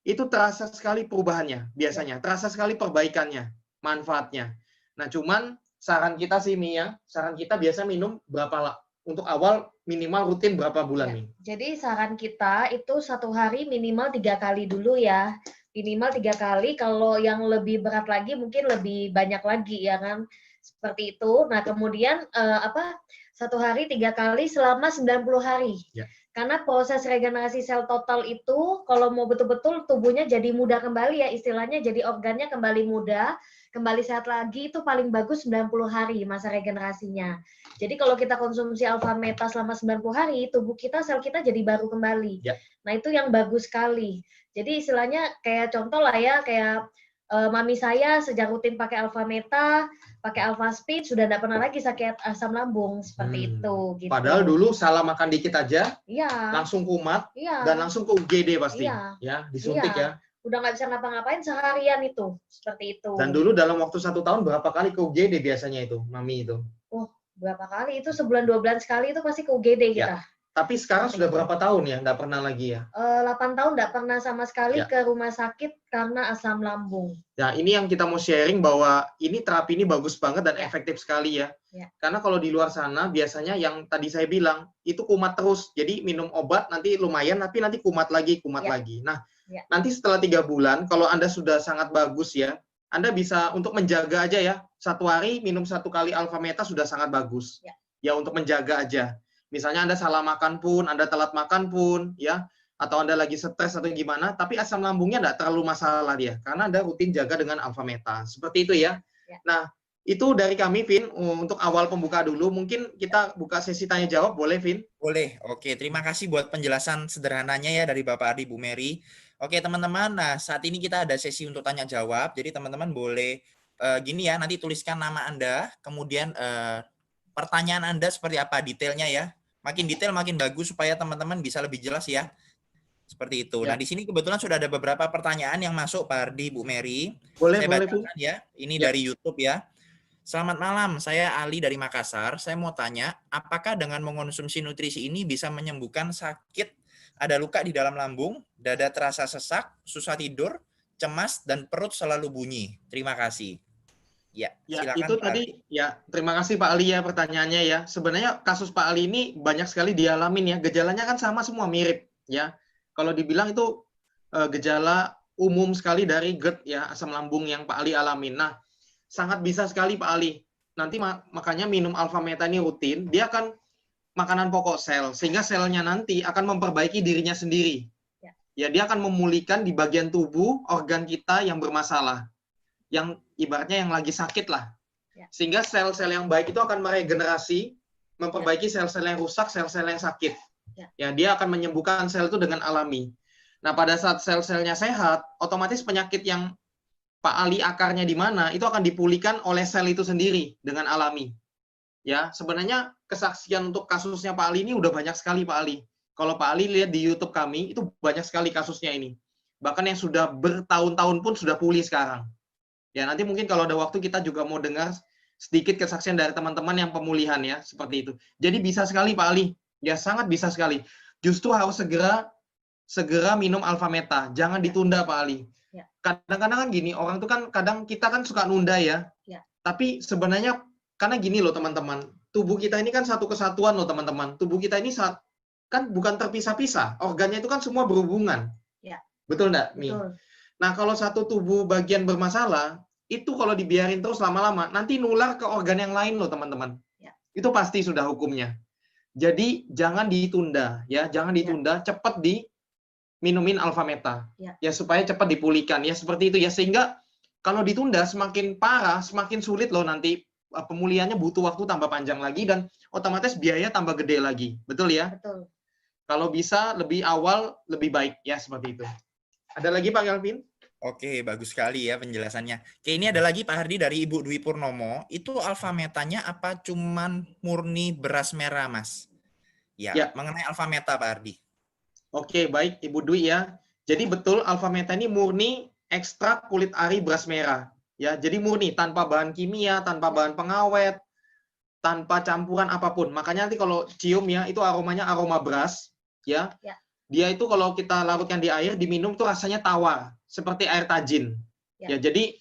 itu terasa sekali perubahannya biasanya. Terasa sekali perbaikannya, manfaatnya. Nah, cuman saran kita sih, Mia, saran kita biasa minum berapa untuk awal minimal rutin berapa bulan nih? Jadi saran kita itu satu hari minimal 3 kali dulu ya. Minimal 3 kali, kalau yang lebih berat lagi mungkin lebih banyak lagi ya kan. Seperti itu. Nah, kemudian satu hari 3 kali selama 90 hari. Karena proses regenerasi sel total itu kalau mau betul-betul tubuhnya jadi muda kembali ya, istilahnya jadi organnya kembali muda, kembali sehat lagi, itu paling bagus 90 hari masa regenerasinya. Jadi kalau kita konsumsi alpha meta selama 90 hari, tubuh kita, sel kita jadi baru kembali. Nah, itu yang bagus sekali. Jadi istilahnya kayak contoh lah ya, kayak mami saya sejak rutin pakai alpha meta, pakai alpha spin, sudah tidak pernah lagi sakit asam lambung seperti itu. Gitu. Padahal dulu salah makan dikit aja, langsung kumat, dan langsung ke UGD pasti, ya disuntik ya. Udah nggak bisa ngapa-ngapain seharian itu, seperti itu. Dan dulu dalam waktu 1 tahun berapa kali ke UGD biasanya itu, mami itu? Oh, berapa kali? Itu sebulan 2 bulan sekali itu pasti ke UGD kita. Tapi sekarang sudah berapa tahun ya nggak pernah lagi ya? 8 tahun nggak pernah sama sekali ke rumah sakit karena asam lambung. Nah, ini yang kita mau sharing bahwa ini terapi ini bagus banget dan efektif sekali ya. Karena kalau di luar sana biasanya yang tadi saya bilang itu kumat terus. Jadi minum obat nanti lumayan, tapi nanti kumat lagi. Nah, nanti setelah 3 bulan kalau Anda sudah sangat bagus ya, Anda bisa untuk menjaga aja ya. 1 hari minum 1 kali alpha meta sudah sangat bagus. Ya, untuk menjaga aja. Misalnya Anda salah makan pun, Anda telat makan pun, ya, atau Anda lagi stres atau gimana, tapi asam lambungnya tidak terlalu masalah dia, karena Anda rutin jaga dengan alpha meta. Seperti itu ya. Nah, Itu dari kami, Vin, untuk awal pembuka dulu. Mungkin kita buka sesi tanya jawab, boleh, Vin? Boleh. Oke, terima kasih buat penjelasan sederhananya ya dari Bapak Ardi, Bu Mary. Oke, teman-teman. Nah, saat ini kita ada sesi untuk tanya jawab. Jadi teman-teman boleh gini ya, nanti tuliskan nama Anda, kemudian pertanyaan Anda seperti apa detailnya ya. Makin detail makin bagus supaya teman-teman bisa lebih jelas ya. Seperti itu. Ya. Nah, di sini kebetulan sudah ada beberapa pertanyaan yang masuk Pak Ardi, Bu Mary. Boleh, Saya boleh, Vin. bacakan ya. Ini Ya. dari YouTube ya. Selamat malam, saya Ali dari Makassar. Saya mau tanya, apakah dengan mengonsumsi nutrisi ini bisa menyembuhkan sakit, ada luka di dalam lambung, dada terasa sesak, susah tidur, cemas, dan perut selalu bunyi? Terima kasih. Ya, Ya, silakan itu Pak tadi, Ali. ya, terima kasih Pak Ali ya pertanyaannya ya. Sebenarnya kasus Pak Ali ini banyak sekali dialamin ya. Gejalanya kan sama semua, mirip ya. Kalau dibilang itu gejala umum sekali dari GERD ya, asam lambung yang Pak Ali alamin. Nah, sangat bisa sekali Pak Ali. Nanti makanya minum alfa meta ini rutin, dia akan makanan pokok sel, sehingga selnya nanti akan memperbaiki dirinya sendiri. Ya, dia akan memulihkan di bagian tubuh organ kita yang bermasalah, yang ibaratnya yang lagi sakit lah. Sehingga sel-sel yang baik itu akan meregenerasi, memperbaiki sel-sel yang rusak, sel-sel yang sakit. Ya, dia akan menyembuhkan sel itu dengan alami. Nah, pada saat sel-selnya sehat, otomatis penyakit yang Pak Ali akarnya di mana, itu akan dipulihkan oleh sel itu sendiri dengan alami. Ya, sebenarnya kesaksian untuk kasusnya Pak Ali ini udah banyak sekali Pak Ali. Kalau Pak Ali lihat di YouTube kami, itu banyak sekali kasusnya ini. Bahkan yang sudah bertahun-tahun pun sudah pulih sekarang. Ya, nanti mungkin kalau ada waktu kita juga mau dengar sedikit kesaksian dari teman-teman yang pemulihan ya, seperti itu. Jadi bisa sekali Pak Ali. Ya, sangat bisa sekali. Justru harus segera minum alfa meta. Jangan ditunda Pak Ali. Kadang-kadang kan gini, orang tuh kan kadang kita kan suka nunda ya. Tapi sebenarnya karena gini loh teman-teman, tubuh kita ini kan satu kesatuan loh teman-teman. Tubuh kita ini kan bukan terpisah-pisah. Organnya itu kan semua berhubungan. Betul enggak, Mi? Nah, kalau satu tubuh bagian bermasalah, itu kalau dibiarin terus lama-lama, nanti nular ke organ yang lain loh teman-teman. Itu pasti sudah hukumnya. Jadi jangan ditunda ya, jangan ditunda, cepat minumin alfa meta ya supaya cepat dipulihkan ya, seperti itu ya. Sehingga kalau ditunda semakin parah, semakin sulit loh nanti pemulihannya, butuh waktu tambah panjang lagi dan otomatis biaya tambah gede lagi. Betul ya? Betul. Kalau bisa lebih awal lebih baik ya, seperti itu. Ada lagi Pak Kelvin? Oke, bagus sekali ya penjelasannya. Oke, ini ada lagi Pak Hardi dari Ibu Dwi Purnomo. Itu alfa metanya apa cuman murni beras merah, Mas? Ya. Mengenai alfa meta Pak Hardi. Oke, baik Ibu Dwi ya. Jadi betul alfa meta ini murni ekstrak kulit ari beras merah. Ya, jadi murni tanpa bahan kimia, tanpa bahan pengawet, tanpa campuran apapun. Makanya nanti kalau cium ya, itu aromanya aroma beras ya. Dia itu kalau kita larutkan di air, diminum tuh rasanya tawar, seperti air tajin. Ya, jadi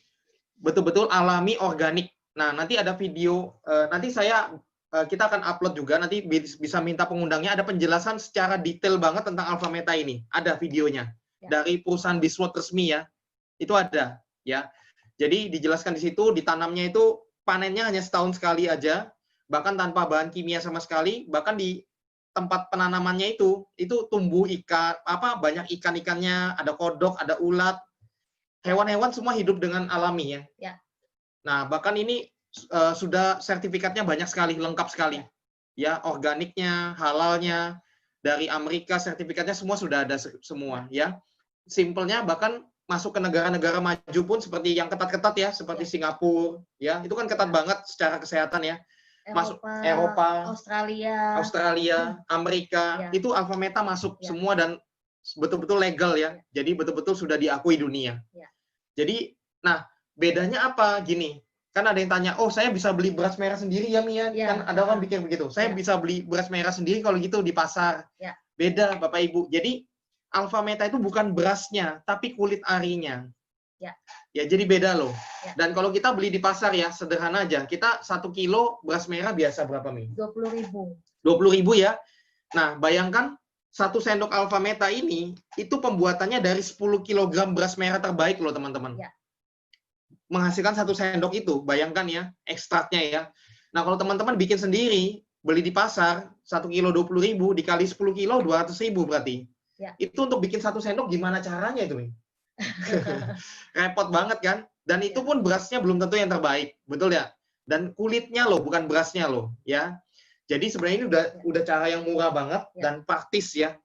betul-betul alami, organik. Nah, nanti ada video, nanti kita akan upload juga, nanti bisa minta pengundangnya, ada penjelasan secara detail banget tentang alfa meta ini. Ada videonya dari perusahaan Biswot resmi ya. Itu ada ya. Jadi dijelaskan di situ, ditanamnya itu panennya hanya setahun sekali aja, bahkan tanpa bahan kimia sama sekali, bahkan di tempat penanamannya itu tumbuh banyak ikan-ikannya, ada kodok, ada ulat, hewan-hewan semua hidup dengan alami ya. Nah, bahkan ini sudah sertifikatnya banyak sekali, lengkap sekali. Ya, organiknya, halalnya, dari Amerika sertifikatnya semua sudah ada semua ya. Simpelnya bahkan masuk ke negara-negara maju pun seperti yang ketat-ketat ya, seperti Singapura ya. Itu kan ketat banget secara kesehatan ya. Masuk Eropa, Australia, Amerika, itu alfa meta masuk semua dan betul-betul legal ya. Jadi betul-betul sudah diakui dunia. Jadi, nah bedanya apa? Gini, kan ada yang tanya, oh saya bisa beli beras merah sendiri ya Mia? Kan ada orang pikir begitu. Saya bisa beli beras merah sendiri kalau gitu di pasar. Beda Bapak Ibu. Jadi alfa meta itu bukan berasnya, tapi kulit arinya. Ya, jadi beda loh. Dan kalau kita beli di pasar ya, sederhana aja. Kita 1 kilo beras merah biasa berapa, Mi? 20.000. 20.000 ya. Nah, bayangkan 1 sendok alfa meta ini, itu pembuatannya dari 10 kg beras merah terbaik loh, teman-teman. Menghasilkan 1 sendok itu, bayangkan ya, ekstraknya ya. Nah, kalau teman-teman bikin sendiri, beli di pasar, 1 kilo 20.000, dikali 10 kilo 200.000 berarti. Itu untuk bikin 1 sendok gimana caranya itu, Mi? Repot banget kan? Dan itu pun berasnya belum tentu yang terbaik, betul ya? dan kulitnya loh, bukan berasnya loh, ya. Jadi sebenarnya ini udah cara yang murah banget dan praktis ya.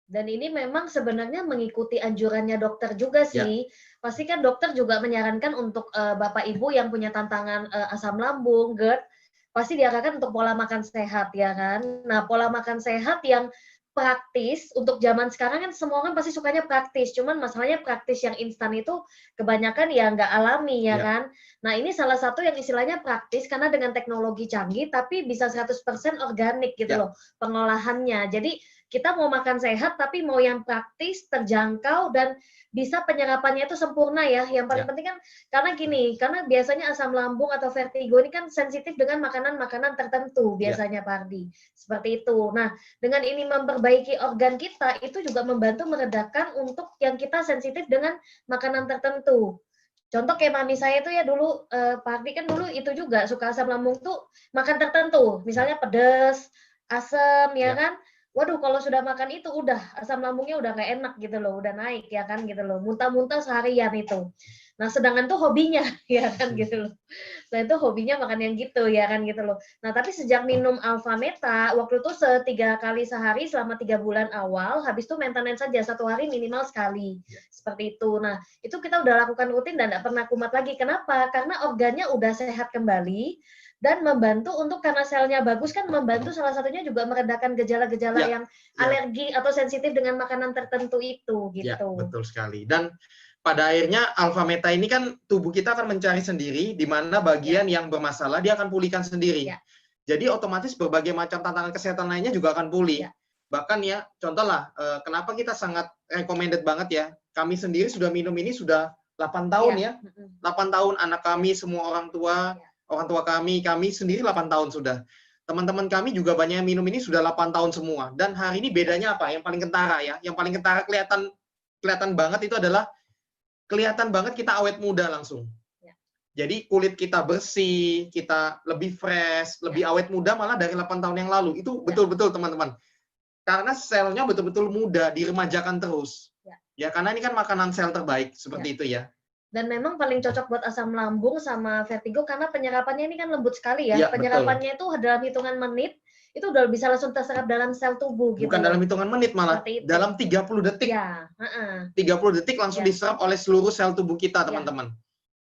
Dan ini memang sebenarnya mengikuti anjurannya dokter juga Ya. sih. Pasti kan dokter juga menyarankan untuk Bapak Ibu yang punya tantangan asam lambung, GERD, pasti diarahkan untuk pola makan sehat ya kan. Nah, pola makan sehat yang praktis untuk zaman sekarang kan semua kan pasti sukanya praktis. Cuman masalahnya praktis yang instan itu kebanyakan ya nggak alami ya Ya. kan. Nah, ini salah satu yang istilahnya praktis karena dengan teknologi canggih tapi bisa 100% organik gitu Ya. loh pengolahannya. Jadi kita mau makan sehat tapi mau yang praktis, terjangkau dan bisa penyerapannya itu sempurna ya. Yang paling penting kan karena gini, karena biasanya asam lambung atau vertigo ini kan sensitif dengan makanan-makanan tertentu biasanya Pak Ardi. Seperti itu. Nah, dengan ini memperbaiki organ kita itu juga membantu meredakan untuk yang kita sensitif dengan makanan tertentu. Contoh kayak mami saya itu ya dulu, Pak Ardi kan dulu itu juga suka asam lambung tuh makan tertentu, misalnya pedas, asam, ya kan. Waduh, kalau sudah makan itu udah asam lambungnya udah nggak enak gitu loh, udah naik ya kan gitu loh, muntah-muntah seharian itu. Nah, sedangkan tuh hobinya ya kan gitu loh. Nah, itu hobinya makan yang gitu ya kan gitu loh. Nah, tapi sejak minum Alpha Meta, waktu itu 3 kali sehari selama 3 bulan awal, habis itu maintenance saja 1 hari minimal sekali. Seperti itu. Nah, itu kita udah lakukan rutin dan nggak pernah kumat lagi. Kenapa? Karena organnya udah sehat kembali dan membantu untuk karena selnya bagus kan membantu salah satunya juga meredakan gejala-gejala yang alergi atau sensitif dengan makanan tertentu itu gitu. Ya, betul sekali. Dan pada akhirnya Alpha Meta ini kan tubuh kita akan mencari sendiri di mana bagian yang bermasalah dia akan pulihkan sendiri. Jadi otomatis berbagai macam tantangan kesehatan lainnya juga akan pulih. Bahkan ya, contoh lah, kenapa kita sangat recommended banget ya. Kami sendiri sudah minum ini sudah 8 tahun ya. 8 tahun anak kami, semua orang tua kami sendiri 8 tahun sudah. Teman-teman kami juga banyak yang minum ini sudah 8 tahun semua. Dan hari ini bedanya apa? Yang paling kentara ya. Yang paling kentara kelihatan banget itu adalah kelihatan banget kita awet muda langsung. Jadi kulit kita bersih, kita lebih fresh, lebih awet muda malah dari 8 tahun yang lalu. Itu betul-betul teman-teman. Karena selnya betul-betul muda, diremajakan terus. Ya, karena ini kan makanan sel terbaik, seperti itu ya. Dan memang paling cocok buat asam lambung sama vertigo karena penyerapannya ini kan lembut sekali ya. Ya, Penyerapannya itu dalam hitungan menit, itu udah bisa langsung terserap dalam sel tubuh gitu. Bukan dalam hitungan menit malah, dalam 30 detik. Ya, 30 detik langsung diserap oleh seluruh sel tubuh kita, teman-teman.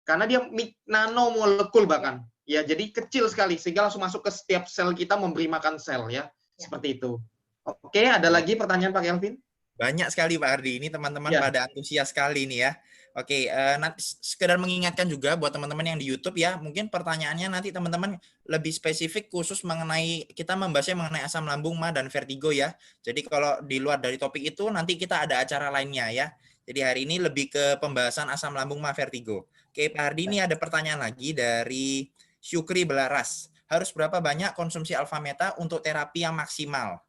Karena dia nanomolekul bahkan. Ya, jadi kecil sekali sehingga langsung masuk ke setiap sel kita memberi makan sel ya. Seperti itu. Oke, ada lagi pertanyaan Pak Kelvin? Banyak sekali Pak Ardi, ini teman-teman pada antusias sekali nih ya. Oke, nanti sekedar mengingatkan juga buat teman-teman yang di YouTube ya, mungkin pertanyaannya nanti teman-teman lebih spesifik khusus mengenai, kita membahasnya mengenai asam lambung, MA, dan vertigo ya. Jadi kalau di luar dari topik itu, nanti kita ada acara lainnya ya. Jadi hari ini lebih ke pembahasan asam lambung, MA, vertigo. Oke, Pak Ardi, ini ada pertanyaan lagi dari Syukri Belaras. Harus berapa banyak konsumsi Alpha Meta untuk terapi yang maksimal?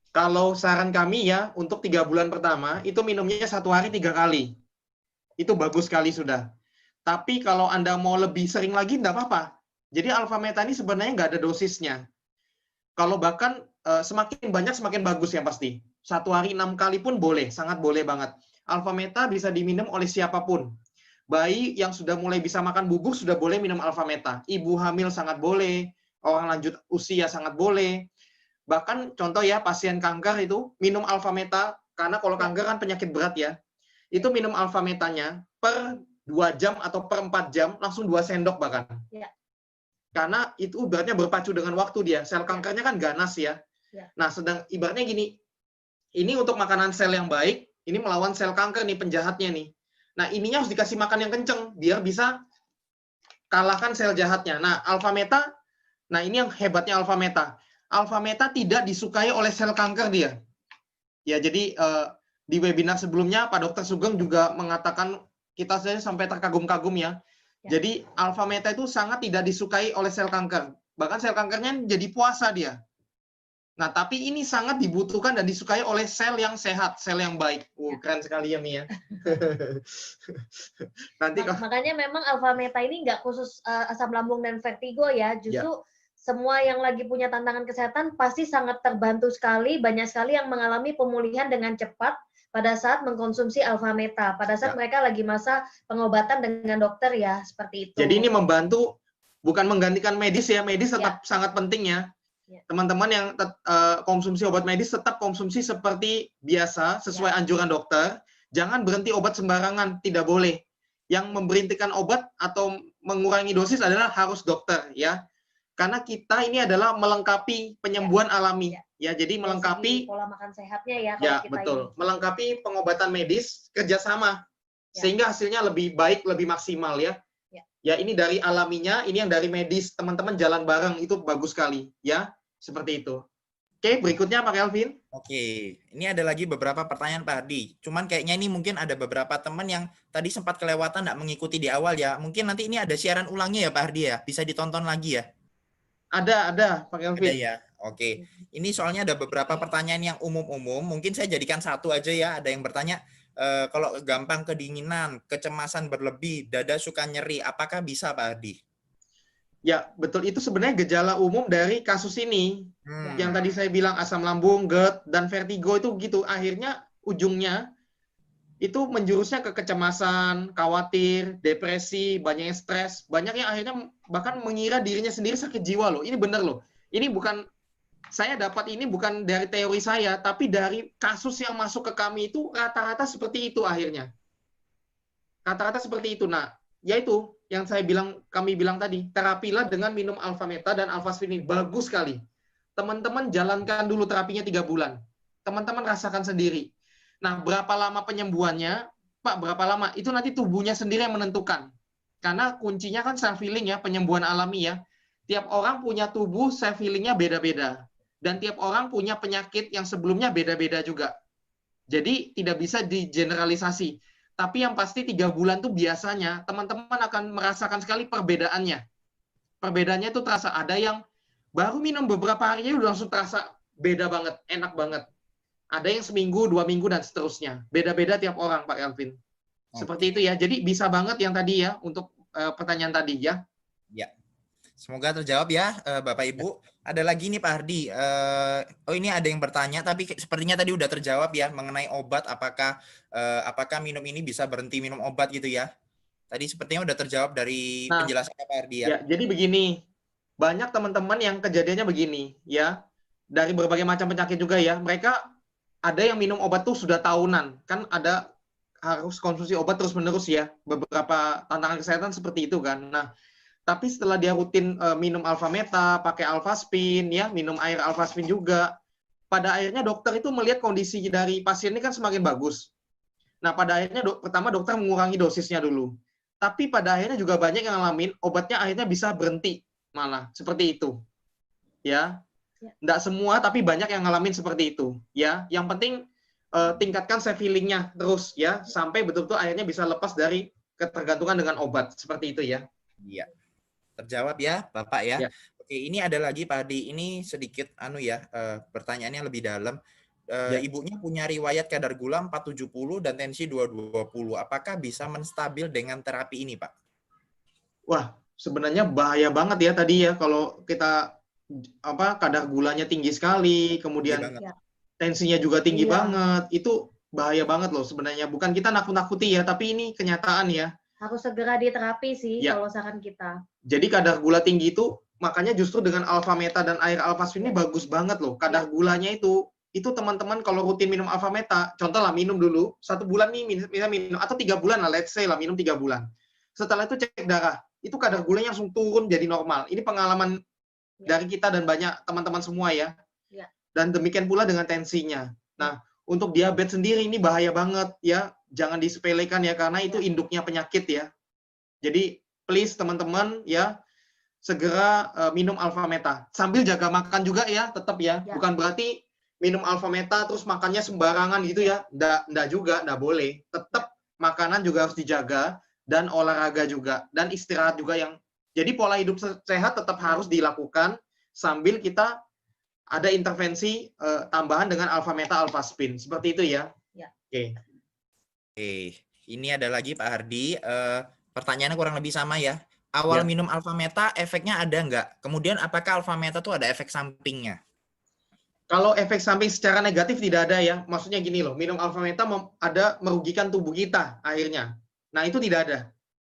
Kalau saran kami ya, untuk 3 bulan pertama, itu minumnya 1 hari 3 kali. Itu bagus sekali sudah. Tapi kalau Anda mau lebih sering lagi, enggak apa-apa. Jadi Alpha Meta ini sebenarnya nggak ada dosisnya. Kalau bahkan semakin banyak, semakin bagus ya pasti. 1 hari 6 kali pun boleh, sangat boleh banget. Alpha Meta bisa diminum oleh siapapun. Bayi yang sudah mulai bisa makan bubuk sudah boleh minum Alpha Meta. Ibu hamil sangat boleh, orang lanjut usia sangat boleh. Bahkan contoh ya, pasien kanker itu minum Alpha Meta, karena kalau kanker kan penyakit berat ya, itu minum Alpha Metanya per 2 jam atau per 4 jam, langsung 2 sendok bahkan. Karena itu ibaratnya berpacu dengan waktu dia, sel kankernya kan ganas ya. Nah, ibaratnya gini, ini untuk makanan sel yang baik, ini melawan sel kanker nih, penjahatnya nih. Nah, ininya harus dikasih makan yang kenceng, biar bisa kalahkan sel jahatnya. Nah, Alpha Meta, nah ini yang hebatnya Alpha Meta. Alpha Meta tidak disukai oleh sel kanker dia. Ya, jadi di webinar sebelumnya Pak Dr. Sugeng juga mengatakan kita saja sampai terkagum-kagum ya. Jadi Alpha Meta itu sangat tidak disukai oleh sel kanker. Bahkan sel kankernya jadi puasa dia. Nah, tapi ini sangat dibutuhkan dan disukai oleh sel yang sehat, sel yang baik. Keren sekali ya, Mi ya. Makanya memang Alpha Meta ini nggak khusus asam lambung dan vertigo ya. Justru semua yang lagi punya tantangan kesehatan pasti sangat terbantu sekali, banyak sekali yang mengalami pemulihan dengan cepat pada saat mengkonsumsi Alpha Meta, pada saat mereka lagi masa pengobatan dengan dokter ya, seperti itu. Jadi ini membantu bukan menggantikan medis ya, medis Ya. tetap sangat penting ya. Ya. Teman-teman yang konsumsi obat medis tetap konsumsi seperti biasa sesuai anjuran dokter. Jangan berhenti obat sembarangan, tidak boleh. Yang memberhentikan obat atau mengurangi dosis adalah harus dokter ya. Karena kita ini adalah melengkapi penyembuhan alami ya. Jadi Dari melengkapi segi pola makan sehatnya ya kalau ya kita betul, ini. melengkapi pengobatan medis kerjasama Ya. sehingga hasilnya lebih baik, lebih maksimal ya. Ya. Ya ini dari alaminya, ini yang dari medis. Teman-teman jalan bareng itu bagus sekali ya. Seperti itu. Oke, berikutnya Pak Kelvin. Oke, ini ada lagi beberapa pertanyaan Pak Hardi. Cuman kayaknya ini mungkin ada beberapa teman yang tadi sempat kelewatan nggak mengikuti di awal ya. Mungkin nanti ini ada siaran ulangnya ya Pak Hardi ya. Bisa ditonton lagi ya. Ada Pak Ada Kelvin. ya. Oke. Ini soalnya ada beberapa pertanyaan yang umum-umum. Mungkin saya jadikan satu aja ya. Ada yang bertanya, kalau gampang kedinginan, kecemasan berlebih, dada suka nyeri, apakah bisa Pak Hardi? Ya, betul. Itu sebenarnya gejala umum dari kasus ini. Hmm. Yang tadi saya bilang asam lambung, GERD, dan vertigo itu gitu. Akhirnya ujungnya itu menjurusnya ke kecemasan, khawatir, depresi, banyak yang stres. Banyak yang akhirnya bahkan mengira dirinya sendiri sakit jiwa loh. Ini benar loh. Ini bukan, saya dapat ini bukan dari teori saya, tapi dari kasus yang masuk ke kami itu rata-rata seperti itu akhirnya. Rata-rata seperti itu. Nah, yaitu yang kami bilang tadi, terapilah dengan minum alfameta dan alfaspin. Bagus sekali. Teman-teman jalankan dulu terapinya 3 bulan. Teman-teman rasakan sendiri. Nah, berapa lama penyembuhannya? Pak, berapa lama? Itu nanti tubuhnya sendiri yang menentukan. Karena kuncinya kan self healing ya, penyembuhan alami ya. Tiap orang punya tubuh self healingnya beda-beda. Dan tiap orang punya penyakit yang sebelumnya beda-beda juga. Jadi tidak bisa digeneralisasi. Tapi yang pasti 3 bulan tuh biasanya teman-teman akan merasakan sekali perbedaannya. Perbedaannya itu terasa. Ada yang baru minum beberapa hari udah langsung terasa beda banget, enak banget. Ada yang seminggu, 2 minggu, dan seterusnya. Beda-beda tiap orang, Pak Kelvin. Seperti itu ya. Jadi bisa banget yang tadi ya, untuk pertanyaan tadi ya. Ya. Semoga terjawab ya Bapak Ibu. Ada lagi nih Pak Hardi. Oh ini ada yang bertanya, tapi sepertinya tadi udah terjawab ya mengenai obat. Apakah minum ini bisa berhenti minum obat gitu ya? Tadi sepertinya udah terjawab dari penjelasan Pak Hardi ya. Ya, jadi begini, banyak teman-teman yang kejadiannya begini ya, dari berbagai macam penyakit juga ya. Mereka ada yang minum obat tuh sudah tahunan, kan ada harus konsumsi obat terus-menerus ya. Beberapa tantangan kesehatan seperti itu kan. Nah, tapi setelah dia rutin minum alfameta, pakai alfaspin, ya, minum air alfaspin juga, pada akhirnya dokter itu melihat kondisi dari pasien ini kan semakin bagus. Nah, pada akhirnya pertama dokter mengurangi dosisnya dulu. Tapi pada akhirnya juga banyak yang ngalamin obatnya akhirnya bisa berhenti malah seperti itu. Ya. Nggak semua tapi banyak yang ngalamin seperti itu, ya. Yang penting tingkatkan self healing-nya terus ya sampai betul-betul akhirnya bisa lepas dari ketergantungan dengan obat seperti itu ya. Iya. Terjawab ya Bapak ya. Ya. Oke, ini ada lagi Pak Hardi. Ini sedikit pertanyaannya lebih dalam. Ya. Ibunya punya riwayat kadar gula 470 dan tensi 220. Apakah bisa menstabil dengan terapi ini, Pak? Wah, sebenarnya bahaya banget ya tadi ya kalau kita kadar gulanya tinggi sekali, kemudian tensinya juga tinggi banget. Itu bahaya banget loh sebenarnya. Bukan kita nakut-nakuti ya, tapi ini kenyataan ya. Harus segera diterapi sih kalau saran kita. Jadi kadar gula tinggi itu makanya justru dengan alfameta dan air alfaspin ini bagus banget loh. Kadar gulanya itu teman-teman kalau rutin minum alfameta, contoh lah minum dulu 1 bulan nih minum atau 3 bulan lah, let's say lah minum 3 bulan. Setelah itu cek darah, itu kadar gulanya langsung turun jadi normal. Ini pengalaman dari kita dan banyak teman-teman semua ya. Dan demikian pula dengan tensinya. Nah, untuk diabetes sendiri ini bahaya banget ya. Jangan disepelekan ya karena itu induknya penyakit ya. Jadi please teman-teman ya segera minum alfameta. Sambil jaga makan juga ya, tetap ya. Bukan berarti minum alfameta terus makannya sembarangan gitu ya. Nggak juga, nggak boleh. Tetap makanan juga harus dijaga dan olahraga juga dan istirahat juga yang. Jadi pola hidup sehat tetap harus dilakukan sambil kita ada intervensi tambahan dengan alfameta alfaspin. Seperti itu ya. Oke. Ini ada lagi Pak Hardi. Pertanyaannya kurang lebih sama ya. Awal minum alfameta efeknya ada nggak? Kemudian apakah alfameta itu ada efek sampingnya? Kalau efek samping secara negatif tidak ada ya. Maksudnya gini loh, minum alfameta ada merugikan tubuh kita akhirnya. Nah, itu tidak ada.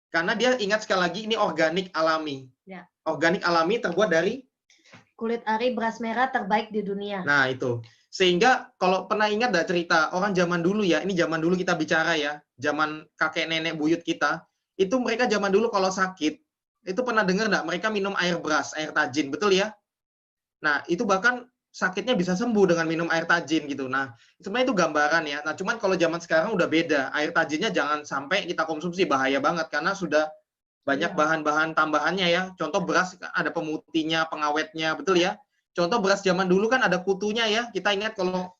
Karena dia ingat sekali lagi ini organik alami. Ya. Organik alami terbuat dari Kulit ari beras merah terbaik di dunia. Nah, itu. Sehingga kalau pernah ingat nggak cerita orang zaman dulu ya, ini zaman dulu kita bicara ya, zaman kakek nenek buyut kita, itu mereka zaman dulu kalau sakit, itu pernah dengar nggak mereka minum air beras, air tajin, betul ya? Nah, itu bahkan sakitnya bisa sembuh dengan minum air tajin gitu. Nah, sebenarnya itu gambaran ya. Nah, cuman kalau zaman sekarang udah beda. Air tajinnya jangan sampai kita konsumsi, bahaya banget karena sudah banyak Iya. bahan-bahan tambahannya ya. Contoh beras ada pemutihnya, pengawetnya, betul ya? Contoh beras zaman dulu kan ada kutunya ya. Kita ingat kalau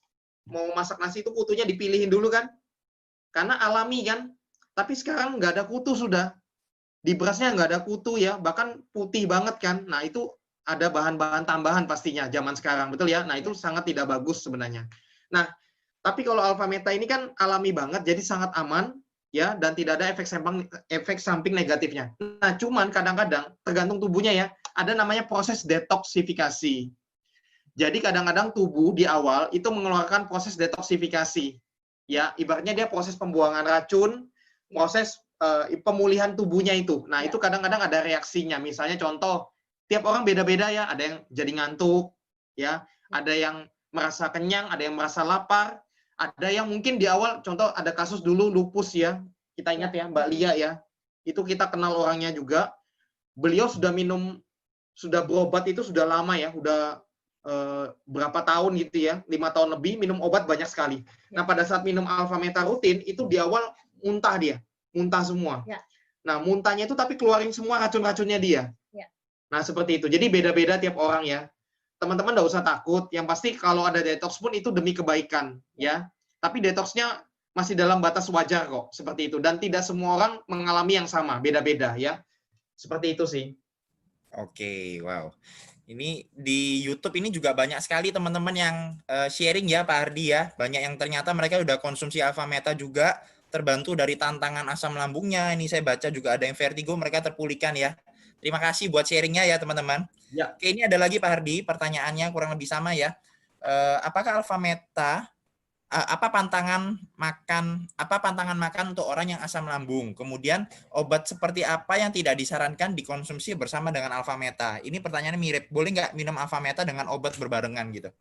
mau masak nasi itu kutunya dipilihin dulu kan? Karena alami kan. Tapi sekarang nggak ada kutu sudah. Di berasnya nggak ada kutu ya, bahkan putih banget kan. Nah, itu ada bahan-bahan tambahan pastinya zaman sekarang, betul ya? Nah, itu sangat tidak bagus sebenarnya. Nah, tapi kalau alpha meta ini kan alami banget, jadi sangat aman ya, dan tidak ada efek samping negatifnya. Nah, cuman kadang-kadang tergantung tubuhnya ya, ada namanya proses detoksifikasi. Jadi kadang-kadang tubuh di awal itu mengeluarkan proses detoksifikasi. Ya, ibaratnya dia proses pembuangan racun, proses pemulihan tubuhnya itu. Nah, itu kadang-kadang ada reaksinya. Misalnya contoh, tiap orang beda-beda ya, ada yang jadi ngantuk, ya, ada yang merasa kenyang, ada yang merasa lapar, ada yang mungkin di awal, contoh ada kasus dulu lupus ya, kita ingat ya, Mbak Lia ya, itu kita kenal orangnya juga, beliau sudah minum, sudah berobat itu sudah lama ya, udah berapa tahun gitu ya, 5 tahun lebih, minum obat banyak sekali. Nah, pada saat minum alpha meta rutin, itu di awal muntah dia, muntah semua. Ya. Nah, muntahnya itu tapi keluarin semua racun-racunnya dia. Ya. Nah, seperti itu. Jadi beda-beda tiap orang ya. Teman-teman nggak usah takut. Yang pasti kalau ada detox pun itu demi kebaikan ya. Tapi detoxnya masih dalam batas wajar kok, seperti itu. Dan tidak semua orang mengalami yang sama, beda-beda ya. Seperti itu sih. Oke, wow. Ini di YouTube ini juga banyak sekali teman-teman yang sharing ya Pak Hardi ya. Banyak yang ternyata mereka udah konsumsi alpha meta juga, terbantu dari tantangan asam lambungnya. Ini saya baca juga ada yang vertigo, mereka terpulihkan ya. Terima kasih buat sharingnya ya teman-teman. Ya. Oke, ini ada lagi Pak Hardi, pertanyaannya kurang lebih sama ya. Apakah alpha meta apa pantangan makan untuk orang yang asam lambung? Kemudian obat seperti apa yang tidak disarankan dikonsumsi bersama dengan alpha meta? Ini pertanyaannya mirip. Boleh nggak minum alpha meta dengan obat berbarengan gitu?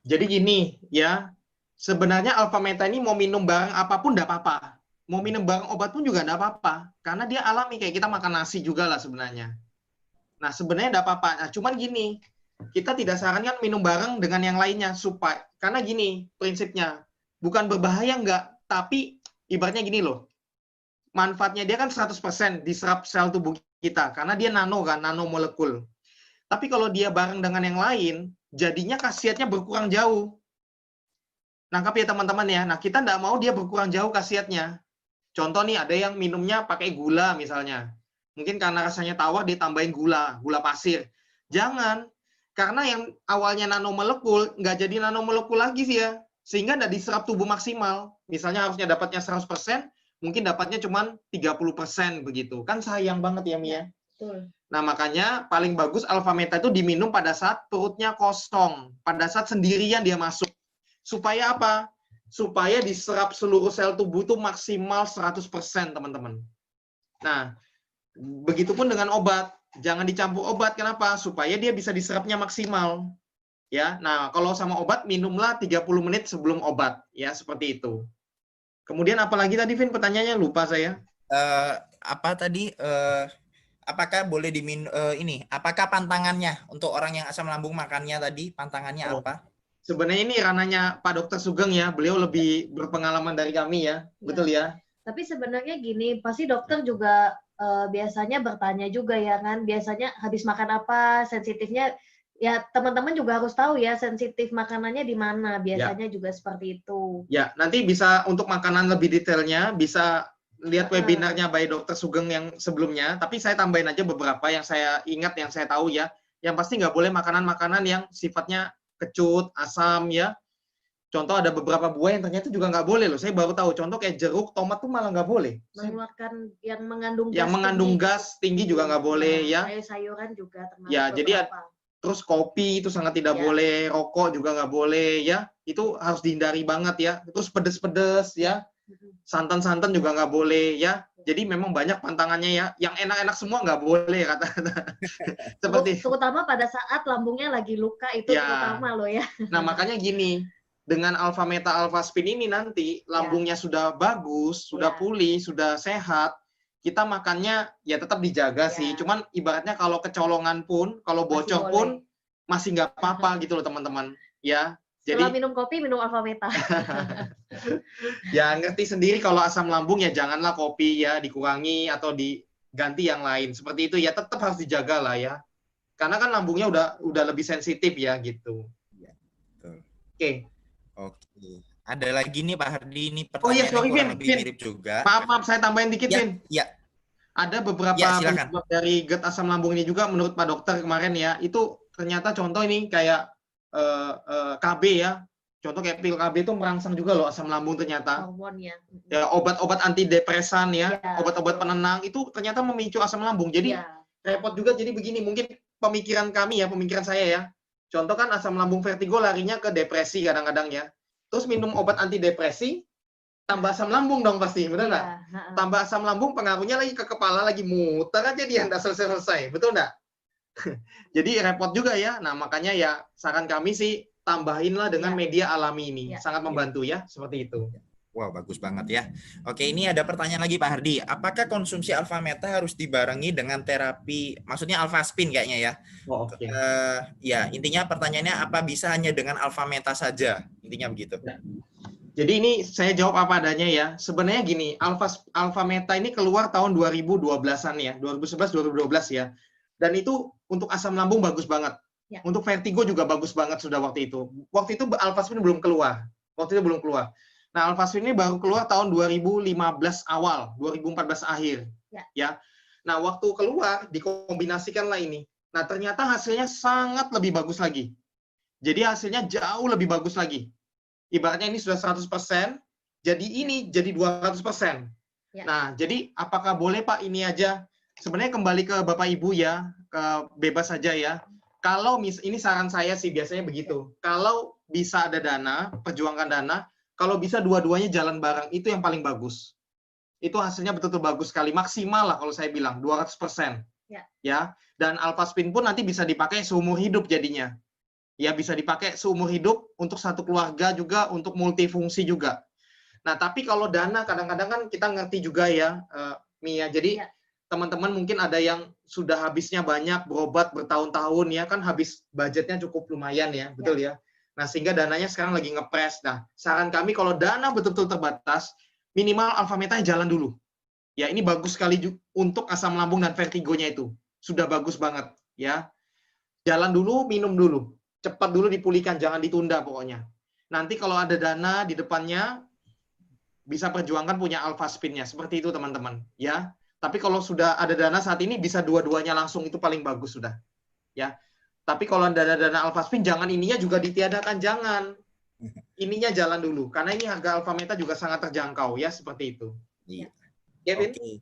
Jadi gini ya, sebenarnya alpha meta ini mau minum bareng apapun enggak apa-apa. Mau minum bareng obat pun juga enggak apa-apa. Karena dia alami kayak kita makan nasi juga lah sebenarnya. Nah, sebenarnya enggak apa-apa. Nah, cuman gini, kita tidak sarankan minum bareng dengan yang lainnya supaya karena gini prinsipnya, bukan berbahaya enggak, tapi ibaratnya gini loh. Manfaatnya dia kan 100% diserap sel tubuh kita karena dia nano kan, nanomolekul. Tapi kalau dia bareng dengan yang lain, jadinya khasiatnya berkurang jauh. Nangkap ya teman-teman ya. Nah, kita enggak mau dia berkurang jauh khasiatnya. Contoh nih, ada yang minumnya pakai gula misalnya. Mungkin karena rasanya tawar ditambahin gula pasir. Jangan. Karena yang awalnya nanomolekul, nggak jadi nanomolekul lagi sih ya. Sehingga nggak diserap tubuh maksimal. Misalnya harusnya dapatnya 100%, mungkin dapatnya cuma 30% begitu. Kan sayang banget ya, Mia. Betul. Nah, makanya paling bagus alpha meta itu diminum pada saat perutnya kosong. Pada saat sendirian dia masuk. Supaya apa? Supaya diserap seluruh sel tubuh itu maksimal 100%, teman-teman. Nah, begitupun dengan obat. Jangan dicampur obat, kenapa? Supaya dia bisa diserapnya maksimal. Ya, nah kalau sama obat minumlah 30 menit sebelum obat, ya seperti itu. Kemudian apalagi tadi Vin pertanyaannya lupa saya. Apa tadi? Apakah boleh diminum ini? Apakah pantangannya untuk orang yang asam lambung makannya tadi? Pantangannya apa? Sebenarnya ini ranahnya Pak Dokter Sugeng ya. Beliau lebih berpengalaman dari kami ya, betul ya. Tapi sebenarnya gini, pasti dokter juga biasanya bertanya juga ya kan, biasanya habis makan apa, sensitifnya, ya teman-teman juga harus tahu ya sensitif makanannya di mana, biasanya juga seperti itu. Ya, nanti bisa untuk makanan lebih detailnya, bisa lihat webinarnya by Dr. Sugeng yang sebelumnya, tapi saya tambahin aja beberapa yang saya ingat, yang saya tahu ya, yang pasti nggak boleh makanan-makanan yang sifatnya kecut, asam ya. Contoh ada beberapa buah yang ternyata juga nggak boleh loh. Saya baru tahu. Contoh kayak jeruk, tomat tuh malah nggak boleh. Mengeluarkan yang mengandung gas. Yang mengandung gas tinggi juga nggak boleh ya. Sayur-sayuran juga termasuk. Ya, jadi terus kopi itu sangat tidak boleh, rokok juga nggak boleh ya. Itu harus dihindari banget ya. Terus pedes-pedes ya. Santan-santan juga nggak boleh ya. Jadi memang banyak pantangannya ya. Yang enak-enak semua nggak boleh kata-kata. Seperti Terutama pada saat lambungnya lagi luka itu ya. terutama loh ya. Nah, makanya gini, dengan alfa meta alfa spin ini nanti lambungnya sudah bagus, sudah Ya. pulih, sudah sehat, kita makannya ya tetap dijaga sih. Ya. Cuman ibaratnya kalau kecolongan pun, kalau Masih bocor boleh. pun masih nggak apa-apa gitu loh teman-teman. Ya, Setelah jadi minum kopi, minum alfa meta. ya ngerti sendiri kalau asam lambung ya janganlah kopi ya dikurangi atau diganti yang lain. Seperti itu ya tetap harus dijaga lah ya. Karena kan lambungnya udah lebih sensitif ya gitu. Ya, betul. Oke. Oke. Ada lagi nih Pak Hardi, ini Oh iya, pertanyaannya sorry kurang Vin. lebih Vin. mirip juga. Maaf, saya tambahin dikit, Ya, Vin. ya, Ada beberapa ya, silakan. penyebab dari GERD asam lambung ini juga menurut Pak Dokter kemarin ya, itu ternyata contoh ini kayak KB ya. Contoh kayak pil KB itu merangsang juga loh asam lambung ternyata. Hormonnya. Ya, obat-obat antidepresan ya, Ya, obat-obat betul. penenang itu ternyata memicu asam lambung. Jadi Ya. repot juga jadi begini, mungkin pemikiran kami ya, pemikiran saya ya. Contoh kan asam lambung vertigo larinya ke depresi kadang-kadang ya. Terus minum obat antidepresi, tambah asam lambung dong pasti, benar nggak? Ya. Tambah asam lambung, pengaruhnya lagi ke kepala, lagi muter aja dia, nggak selesai-selesai, betul nggak? Jadi repot juga ya. Nah makanya ya saran kami sih tambahinlah dengan Ya. media alami ini, Ya. sangat membantu ya, seperti itu. Wow, bagus banget ya. Oke, ini ada pertanyaan lagi Pak Hardi. Apakah konsumsi alfa meta harus dibarengi dengan terapi, maksudnya alfa spin kayaknya ya? Oh, oke. Ya, intinya pertanyaannya apa bisa hanya dengan alfa meta saja? Intinya begitu. Jadi ini saya jawab apa adanya ya. Sebenarnya gini, alfa meta ini keluar tahun 2012-an ya, 2011-2012 ya. Dan itu untuk asam lambung bagus banget. Ya. Untuk vertigo juga bagus banget sudah waktu itu. Waktu itu alfa spin belum keluar. Nah, alfa spin ini baru keluar tahun 2015 awal, 2014 akhir. Ya. Nah, waktu keluar dikombinasikanlah ini. Nah, ternyata hasilnya sangat lebih bagus lagi. Jadi hasilnya jauh lebih bagus lagi. Ibaratnya ini sudah 100%, jadi ini jadi 200%. Ya. Nah, jadi apakah boleh Pak ini aja? Sebenarnya kembali ke Bapak Ibu ya, bebas saja ya. Kalau ini saran saya sih biasanya begitu. Kalau bisa ada dana, perjuangkan dana. Kalau bisa dua-duanya jalan bareng, itu yang paling bagus. Itu hasilnya betul-betul bagus sekali. Maksimal lah kalau saya bilang, 200%. Ya. Dan alpha spin pun nanti bisa dipakai seumur hidup jadinya. Ya, bisa dipakai seumur hidup untuk satu keluarga juga, untuk multifungsi juga. Nah, tapi kalau dana kadang-kadang kan kita ngerti juga ya, Mia. Jadi teman-teman mungkin ada yang sudah habisnya banyak berobat bertahun-tahun ya, kan habis budgetnya cukup lumayan ya, betul ya. Nah, sehingga dananya sekarang lagi ngepres. Nah, saran kami kalau dana betul-betul terbatas, minimal alfa meta jalan dulu. Ya, ini bagus sekali untuk asam lambung dan vertigonya itu. Sudah bagus banget ya. Jalan dulu, minum dulu. Cepat dulu dipulihkan, jangan ditunda pokoknya. Nanti kalau ada dana di depannya, bisa perjuangkan punya alpha spin-nya. Seperti itu teman-teman. Ya. Tapi kalau sudah ada dana saat ini, bisa dua-duanya langsung, itu paling bagus sudah. Ya. Tapi kalau ada dana alpha spin, jangan ininya juga ditiadakan, jangan. Ininya jalan dulu. Karena ini harga alpha meta juga sangat terjangkau. Ya, seperti itu. Iya. Kevin? Oke.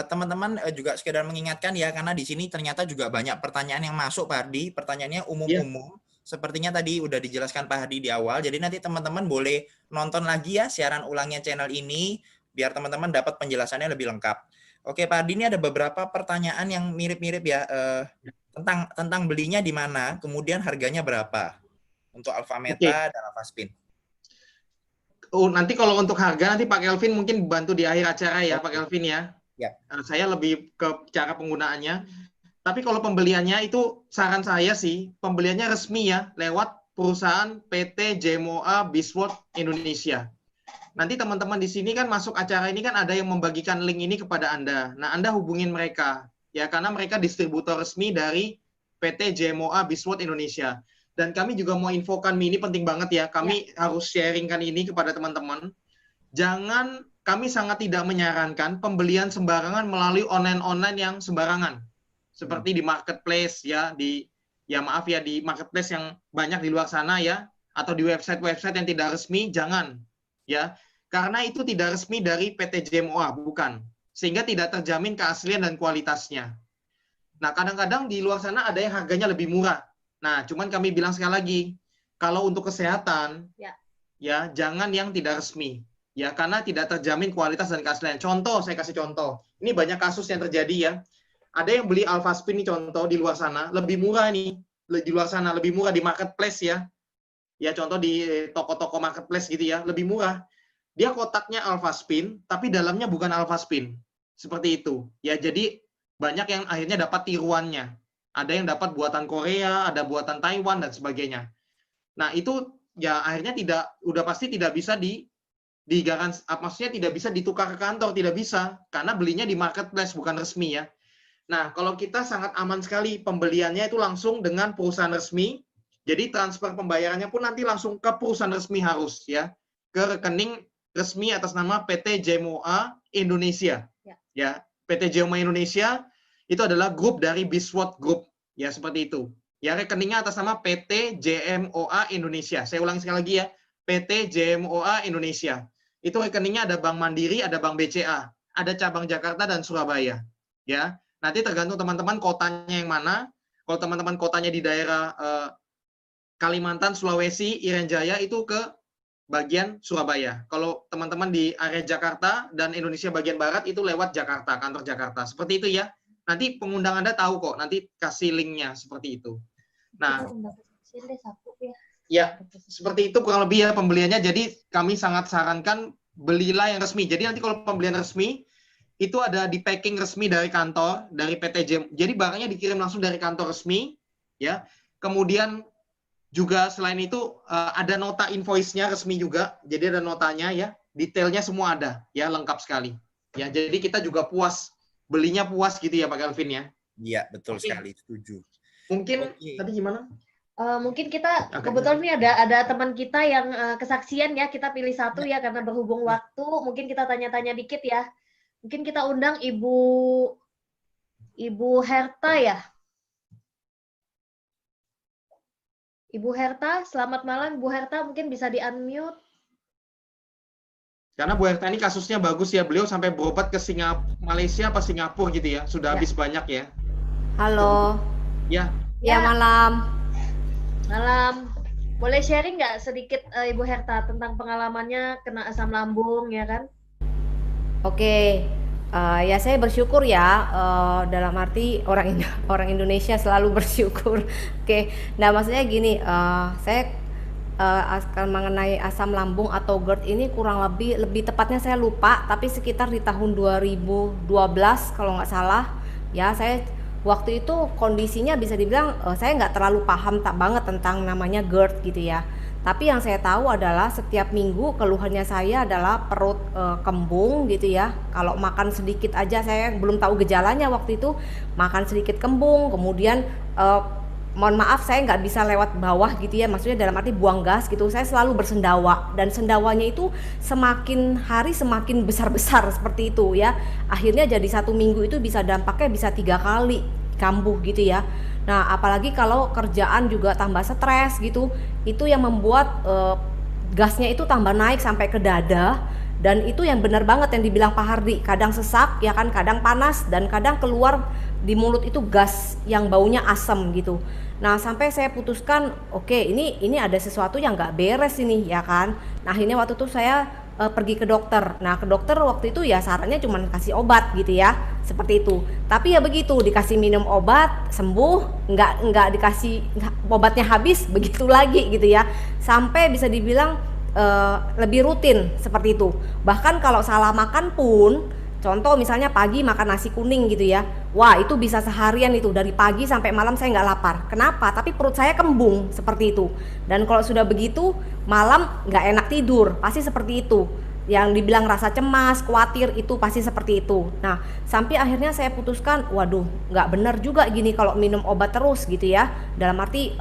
Teman-teman juga sekedar mengingatkan ya, karena di sini ternyata juga banyak pertanyaan yang masuk Pak Hardi. Pertanyaannya umum-umum. Sepertinya tadi udah dijelaskan Pak Hardi di awal. Jadi nanti teman-teman boleh nonton lagi ya siaran ulangnya channel ini, biar teman-teman dapat penjelasannya lebih lengkap. Oke Pak Hardi, ini ada beberapa pertanyaan yang mirip-mirip ya, tentang belinya di mana, kemudian harganya berapa untuk alpha meta dan alpha spin. Nanti kalau untuk harga, nanti Pak Kelvin mungkin bantu di akhir acara ya, Pak Kelvin ya. Saya lebih ke cara penggunaannya. Tapi kalau pembeliannya itu saran saya sih, pembeliannya resmi ya, lewat perusahaan PT JMOA Bisworth Indonesia. Nanti teman-teman di sini kan masuk acara ini kan ada yang membagikan link ini kepada Anda. Nah, Anda hubungin mereka. Ya, karena mereka distributor resmi dari PT JMOA Bisworth Indonesia. Dan kami juga mau infokan, ini penting banget ya, kami harus sharingkan ini kepada teman-teman. Kami sangat tidak menyarankan pembelian sembarangan melalui online yang sembarangan. Seperti di marketplace ya, di marketplace yang banyak di luar sana ya, atau di website-website yang tidak resmi, jangan. Ya, karena itu tidak resmi dari PT JMOA, bukan. Sehingga tidak terjamin keaslian dan kualitasnya. Nah, kadang-kadang di luar sana ada yang harganya lebih murah. Nah, cuman kami bilang sekali lagi, kalau untuk kesehatan, ya jangan yang tidak resmi. ya, karena tidak terjamin kualitas dan keaslian. Contoh, saya kasih contoh. Ini banyak kasus yang terjadi ya. Ada yang beli Alphaspin nih contoh di luar sana, lebih murah nih, di luar sana lebih murah di marketplace ya. Ya contoh di toko-toko marketplace gitu ya, lebih murah. Dia kotaknya Alphaspin, tapi dalamnya bukan Alphaspin. Seperti itu. Ya jadi banyak yang akhirnya dapat tiruannya. Ada yang dapat buatan Korea, ada buatan Taiwan dan sebagainya. Nah, itu ya akhirnya udah pasti tidak bisa maksudnya tidak bisa ditukar ke kantor, tidak bisa karena belinya di marketplace bukan resmi ya. Nah, kalau kita sangat aman sekali pembeliannya itu langsung dengan perusahaan resmi. Jadi transfer pembayarannya pun nanti langsung ke perusahaan resmi harus ya, ke rekening resmi atas nama PT JMOA Indonesia. Ya, PT JMOA Indonesia itu adalah grup dari Bisword Group ya, seperti itu. Ya, rekeningnya atas nama PT JMOA Indonesia. Saya ulangi sekali lagi ya, PT JMOA Indonesia. Itu rekeningnya ada Bank Mandiri, ada Bank BCA, ada cabang Jakarta dan Surabaya. Ya, nanti tergantung teman-teman kotanya yang mana. Kalau teman-teman kotanya di daerah Kalimantan, Sulawesi, Irian Jaya itu ke bagian Surabaya. Kalau teman-teman di area Jakarta dan Indonesia bagian barat itu lewat Jakarta, kantor Jakarta. Seperti itu ya. Nanti pengundang Anda tahu kok, nanti kasih linknya seperti itu. Nah, ya seperti itu kurang lebih ya pembeliannya. Jadi kami sangat sarankan belilah yang resmi. Jadi nanti kalau pembelian resmi itu ada di packing resmi dari kantor, dari PT JM. Jadi barangnya dikirim langsung dari kantor resmi, ya. Kemudian juga selain itu ada nota invoice-nya resmi juga. Jadi ada notanya ya, detailnya semua ada, ya lengkap sekali. Ya, jadi kita juga puas, belinya puas gitu ya Pak Kelvin ya. Iya, betul sekali, setuju. Mungkin tadi gimana? Mungkin kita kebetulan nih ada teman kita yang kesaksian ya, kita pilih satu ya karena berhubung waktu. Mungkin kita tanya-tanya dikit ya. Mungkin kita undang Ibu Herta ya. Ibu Herta, selamat malam Bu Herta, mungkin bisa di-unmute. Karena Bu Herta ini kasusnya bagus ya, beliau sampai berobat ke Malaysia apa Singapura gitu ya, sudah habis banyak ya. Halo. Ya. Ya, malam. Malam. Boleh sharing nggak sedikit Ibu Herta tentang pengalamannya kena asam lambung ya kan? Oke. Ya saya bersyukur ya, dalam arti orang Indonesia selalu bersyukur. Oke. Nah maksudnya gini, saya akan mengenai asam lambung atau GERD ini kurang lebih tepatnya saya lupa, tapi sekitar di tahun 2012 kalau nggak salah ya. Saya waktu itu kondisinya bisa dibilang saya nggak terlalu paham banget tentang namanya GERD gitu ya. Tapi yang saya tahu adalah setiap minggu keluhannya saya adalah perut kembung gitu ya. Kalau makan sedikit aja, saya belum tahu gejalanya waktu itu, makan sedikit kembung, kemudian mohon maaf saya nggak bisa lewat bawah gitu ya, maksudnya dalam arti buang gas gitu. Saya selalu bersendawa dan sendawanya itu semakin hari semakin besar-besar seperti itu ya. Akhirnya jadi 1 minggu itu bisa dampaknya bisa 3 kali kambuh gitu ya. Nah apalagi kalau kerjaan juga tambah stres gitu, itu yang membuat gasnya itu tambah naik sampai ke dada. Dan itu yang benar banget yang dibilang Pak Hardi, kadang sesak ya kan, kadang panas, dan kadang keluar di mulut itu gas yang baunya asam gitu. Nah sampai saya putuskan oke, ini ada sesuatu yang nggak beres ini ya kan. Nah akhirnya waktu itu saya pergi ke dokter. Nah ke dokter waktu itu ya sarannya cuma kasih obat gitu ya, seperti itu. Tapi ya begitu, dikasih minum obat sembuh, nggak dikasih obatnya habis, begitu lagi gitu ya. Sampai bisa dibilang lebih rutin seperti itu. Bahkan kalau salah makan pun, contoh misalnya pagi makan nasi kuning gitu ya, wah itu bisa seharian itu, dari pagi sampai malam saya nggak lapar. Kenapa? Tapi perut saya kembung seperti itu. Dan kalau sudah begitu malam nggak enak tidur, pasti seperti itu. Yang dibilang rasa cemas, khawatir, itu pasti seperti itu. Nah sampai akhirnya saya putuskan, waduh nggak benar juga gini kalau minum obat terus gitu ya. Dalam arti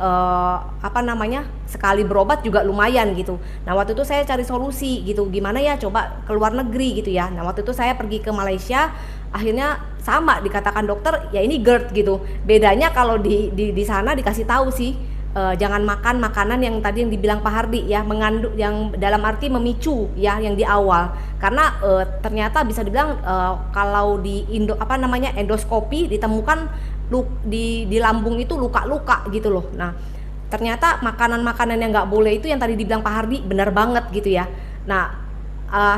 sekali berobat juga lumayan gitu. Nah waktu itu saya cari solusi gitu, gimana ya coba ke luar negeri gitu ya. Nah waktu itu saya pergi ke Malaysia, akhirnya sama dikatakan dokter ya ini GERD gitu. Bedanya kalau di sana dikasih tahu sih, jangan makan makanan yang tadi yang dibilang Pak Hardi ya, mengandung yang dalam arti memicu ya yang di awal. Karena ternyata bisa dibilang kalau di endoskopi ditemukan di lambung itu luka-luka gitu loh. Nah ternyata makanan-makanan yang nggak boleh itu yang tadi dibilang Pak Hardi benar banget gitu ya. Nah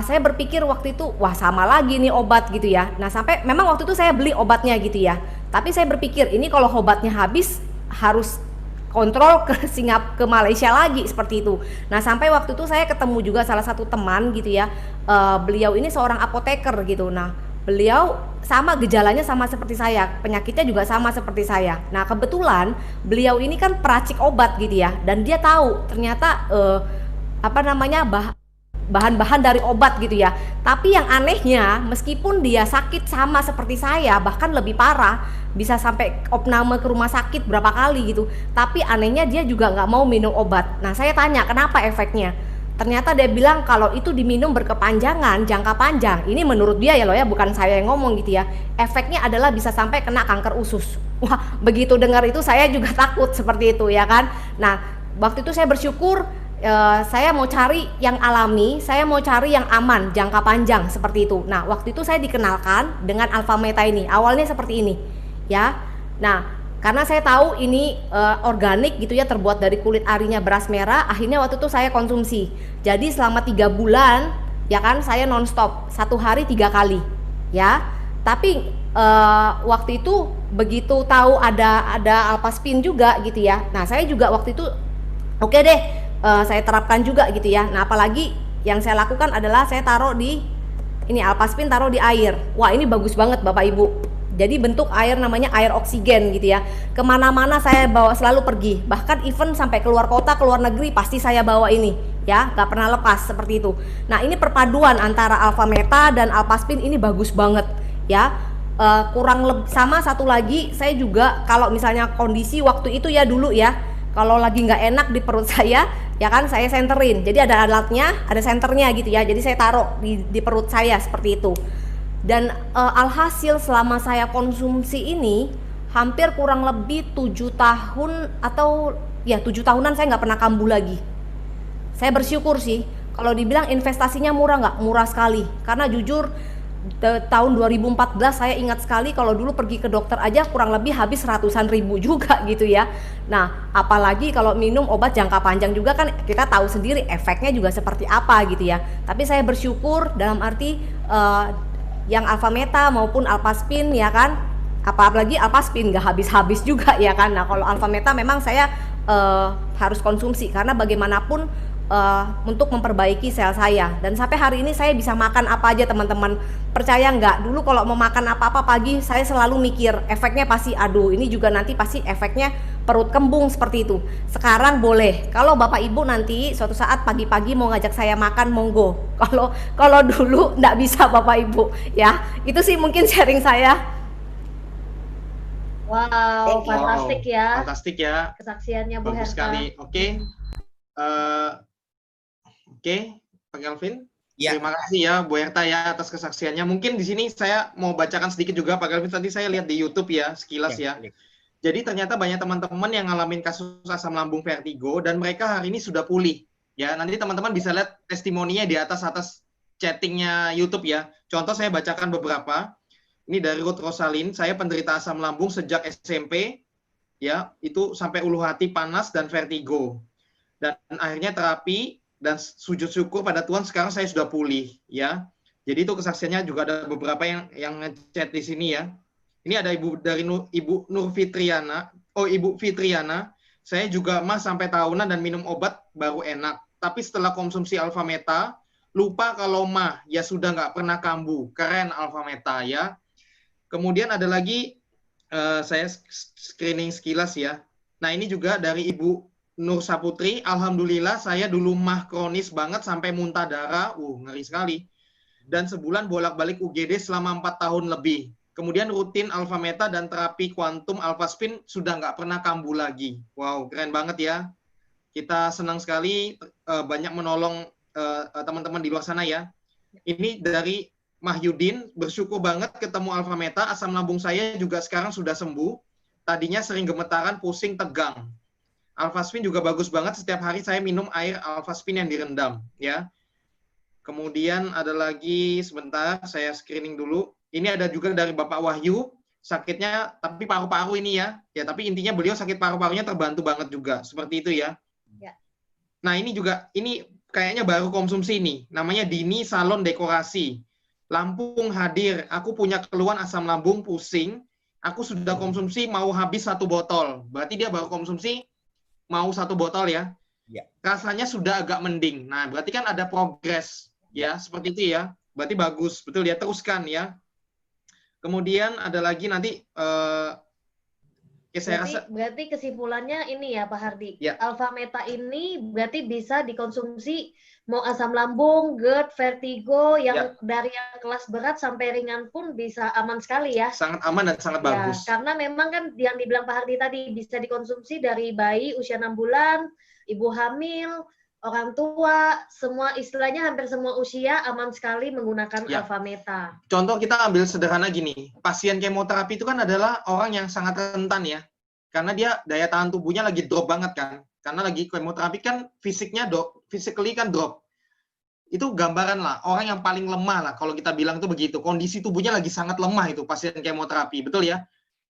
saya berpikir waktu itu, wah sama lagi nih obat gitu ya. Nah sampai memang waktu itu saya beli obatnya gitu ya. Tapi saya berpikir ini kalau obatnya habis harus kontrol ke ke Malaysia lagi seperti itu. Nah sampai waktu itu saya ketemu juga salah satu teman gitu ya. Beliau ini seorang apoteker gitu. Nah beliau sama gejalanya sama seperti saya, penyakitnya juga sama seperti saya. Nah kebetulan beliau ini kan peracik obat gitu ya, dan dia tahu ternyata bahan-bahan dari obat gitu ya. Tapi yang anehnya, meskipun dia sakit sama seperti saya, bahkan lebih parah, bisa sampai opname ke rumah sakit berapa kali gitu, tapi anehnya dia juga nggak mau minum obat. Nah saya tanya kenapa efeknya, ternyata dia bilang kalau itu diminum berkepanjangan, jangka panjang, ini menurut dia ya loh ya, bukan saya yang ngomong gitu ya, efeknya adalah bisa sampai kena kanker usus. Wah begitu dengar itu saya juga takut seperti itu ya kan. Nah waktu itu saya bersyukur, saya mau cari yang alami, saya mau cari yang aman, jangka panjang seperti itu. Nah waktu itu saya dikenalkan dengan Alpha Meta ini, awalnya seperti ini ya. Nah karena saya tahu ini organik gitu ya, terbuat dari kulit arinya beras merah, akhirnya waktu itu saya konsumsi. Jadi selama 3 bulan ya kan saya nonstop, 1 hari 3 kali ya. Tapi waktu itu begitu tahu ada Alphaspin juga gitu ya, nah saya juga waktu itu oke deh, saya terapkan juga gitu ya. Nah apalagi yang saya lakukan adalah saya taruh di ini Alphaspin, taruh di air. Wah ini bagus banget Bapak Ibu, jadi bentuk air, namanya air oksigen gitu ya. Kemana-mana saya bawa, selalu pergi, bahkan even sampai keluar kota, keluar negeri pasti saya bawa ini ya, gak pernah lepas seperti itu. Nah ini perpaduan antara Alpha Meta dan Alphaspin ini bagus banget ya. Sama satu lagi, saya juga kalau misalnya kondisi waktu itu ya dulu ya, kalau lagi nggak enak di perut saya ya kan, saya senterin, jadi ada alatnya, ada senternya gitu ya, jadi saya taruh di perut saya seperti itu. Dan alhasil selama saya konsumsi ini hampir kurang lebih 7 tahun atau ya 7 tahunan saya nggak pernah kambuh lagi. Saya bersyukur sih. Kalau dibilang investasinya murah, nggak murah sekali, karena jujur tahun 2014 saya ingat sekali kalau dulu pergi ke dokter aja kurang lebih habis ratusan ribu juga gitu ya. Nah apalagi kalau minum obat jangka panjang juga kan kita tahu sendiri efeknya juga seperti apa gitu ya. Tapi saya bersyukur dalam arti yang Alpha Meta maupun Alphaspin ya kan, apalagi Alphaspin nggak habis-habis juga ya kan. Nah kalau Alpha Meta memang saya harus konsumsi karena bagaimanapun untuk memperbaiki sel saya, dan sampai hari ini saya bisa makan apa aja teman-teman. Percaya nggak, dulu kalau mau makan apa-apa pagi saya selalu mikir efeknya pasti aduh ini juga nanti pasti efeknya perut kembung seperti itu. Sekarang boleh, kalau Bapak Ibu nanti suatu saat pagi-pagi mau ngajak saya makan monggo. Kalau dulu nggak bisa Bapak Ibu ya. Itu sih mungkin sharing saya. Wow, fantastik ya. Fantastik ya. Kesaksiannya Bu Bagus Herta. sekali. Oke. Oke, Pak Kelvin. Ya. Terima kasih ya Bu Herta ya atas kesaksiannya. Mungkin di sini saya mau bacakan sedikit juga Pak Kelvin. Tadi saya lihat di YouTube ya, sekilas ya. Jadi ternyata banyak teman-teman yang ngalamin kasus asam lambung vertigo dan mereka hari ini sudah pulih. Ya, nanti teman-teman bisa lihat testimoninya di atas chattingnya YouTube ya. Contoh saya bacakan beberapa. Ini dari Ruth Rosalin, saya penderita asam lambung sejak SMP, ya, itu sampai ulu hati panas dan vertigo. Dan akhirnya terapi dan sujud syukur pada Tuhan sekarang saya sudah pulih, ya. Jadi itu kesaksiannya juga ada beberapa yang ngechat di sini ya. Ini ada Ibu Nur Fitriana. Oh, Ibu Fitriana, saya juga mah sampai tahunan dan minum obat baru enak. Tapi setelah konsumsi Alpha Meta, lupa kalau mah ya sudah nggak pernah kambuh. Keren Alpha Meta ya. Kemudian ada lagi saya screening sekilas ya. Nah ini juga dari Ibu Nur Saputri. Alhamdulillah saya dulu mah kronis banget sampai muntah darah. Ngeri sekali. Dan sebulan bolak-balik UGD selama 4 tahun lebih. Kemudian rutin Alpha Meta dan terapi kuantum Alphaspin sudah nggak pernah kambuh lagi. Wow, keren banget ya. Kita senang sekali banyak menolong teman-teman di luar sana ya. Ini dari Mahyudin, bersyukur banget ketemu Alpha Meta, asam lambung saya juga sekarang sudah sembuh. Tadinya sering gemetaran, pusing, tegang. Alphaspin juga bagus banget, setiap hari saya minum air Alphaspin yang direndam. Ya. Kemudian ada lagi, sebentar saya screening dulu. Ini ada juga dari Bapak Wahyu, sakitnya tapi paru-paru ini ya. Ya, tapi intinya beliau sakit paru-parunya terbantu banget juga, seperti itu ya. Ya. Nah, ini juga, ini kayaknya baru konsumsi nih. Namanya Dini Salon Dekorasi. Lampung hadir. Aku punya keluhan asam lambung, pusing. Aku sudah konsumsi mau habis 1 botol. Berarti dia baru konsumsi mau 1 botol ya. Ya. Rasanya sudah agak mending. Nah, berarti kan ada progres ya, seperti itu ya. Berarti bagus, betul ya. Teruskan ya. Kemudian ada lagi nanti saya rasa Berarti kesimpulannya ini ya Pak Hardi, ya. Alpha Meta ini berarti bisa dikonsumsi mau asam lambung, GERD, vertigo, yang dari yang kelas berat sampai ringan pun bisa aman sekali ya. Sangat aman dan sangat bagus. Karena memang kan yang dibilang Pak Hardi tadi bisa dikonsumsi dari bayi usia 6 bulan, ibu hamil, orang tua, semua istilahnya hampir semua usia aman sekali menggunakan Alpha Meta. Contoh kita ambil sederhana gini, pasien kemoterapi itu kan adalah orang yang sangat rentan ya, karena dia daya tahan tubuhnya lagi drop banget kan, karena lagi kemoterapi kan physically kan drop. Itu gambaran lah, orang yang paling lemah lah, kalau kita bilang itu begitu, kondisi tubuhnya lagi sangat lemah itu pasien kemoterapi, betul ya?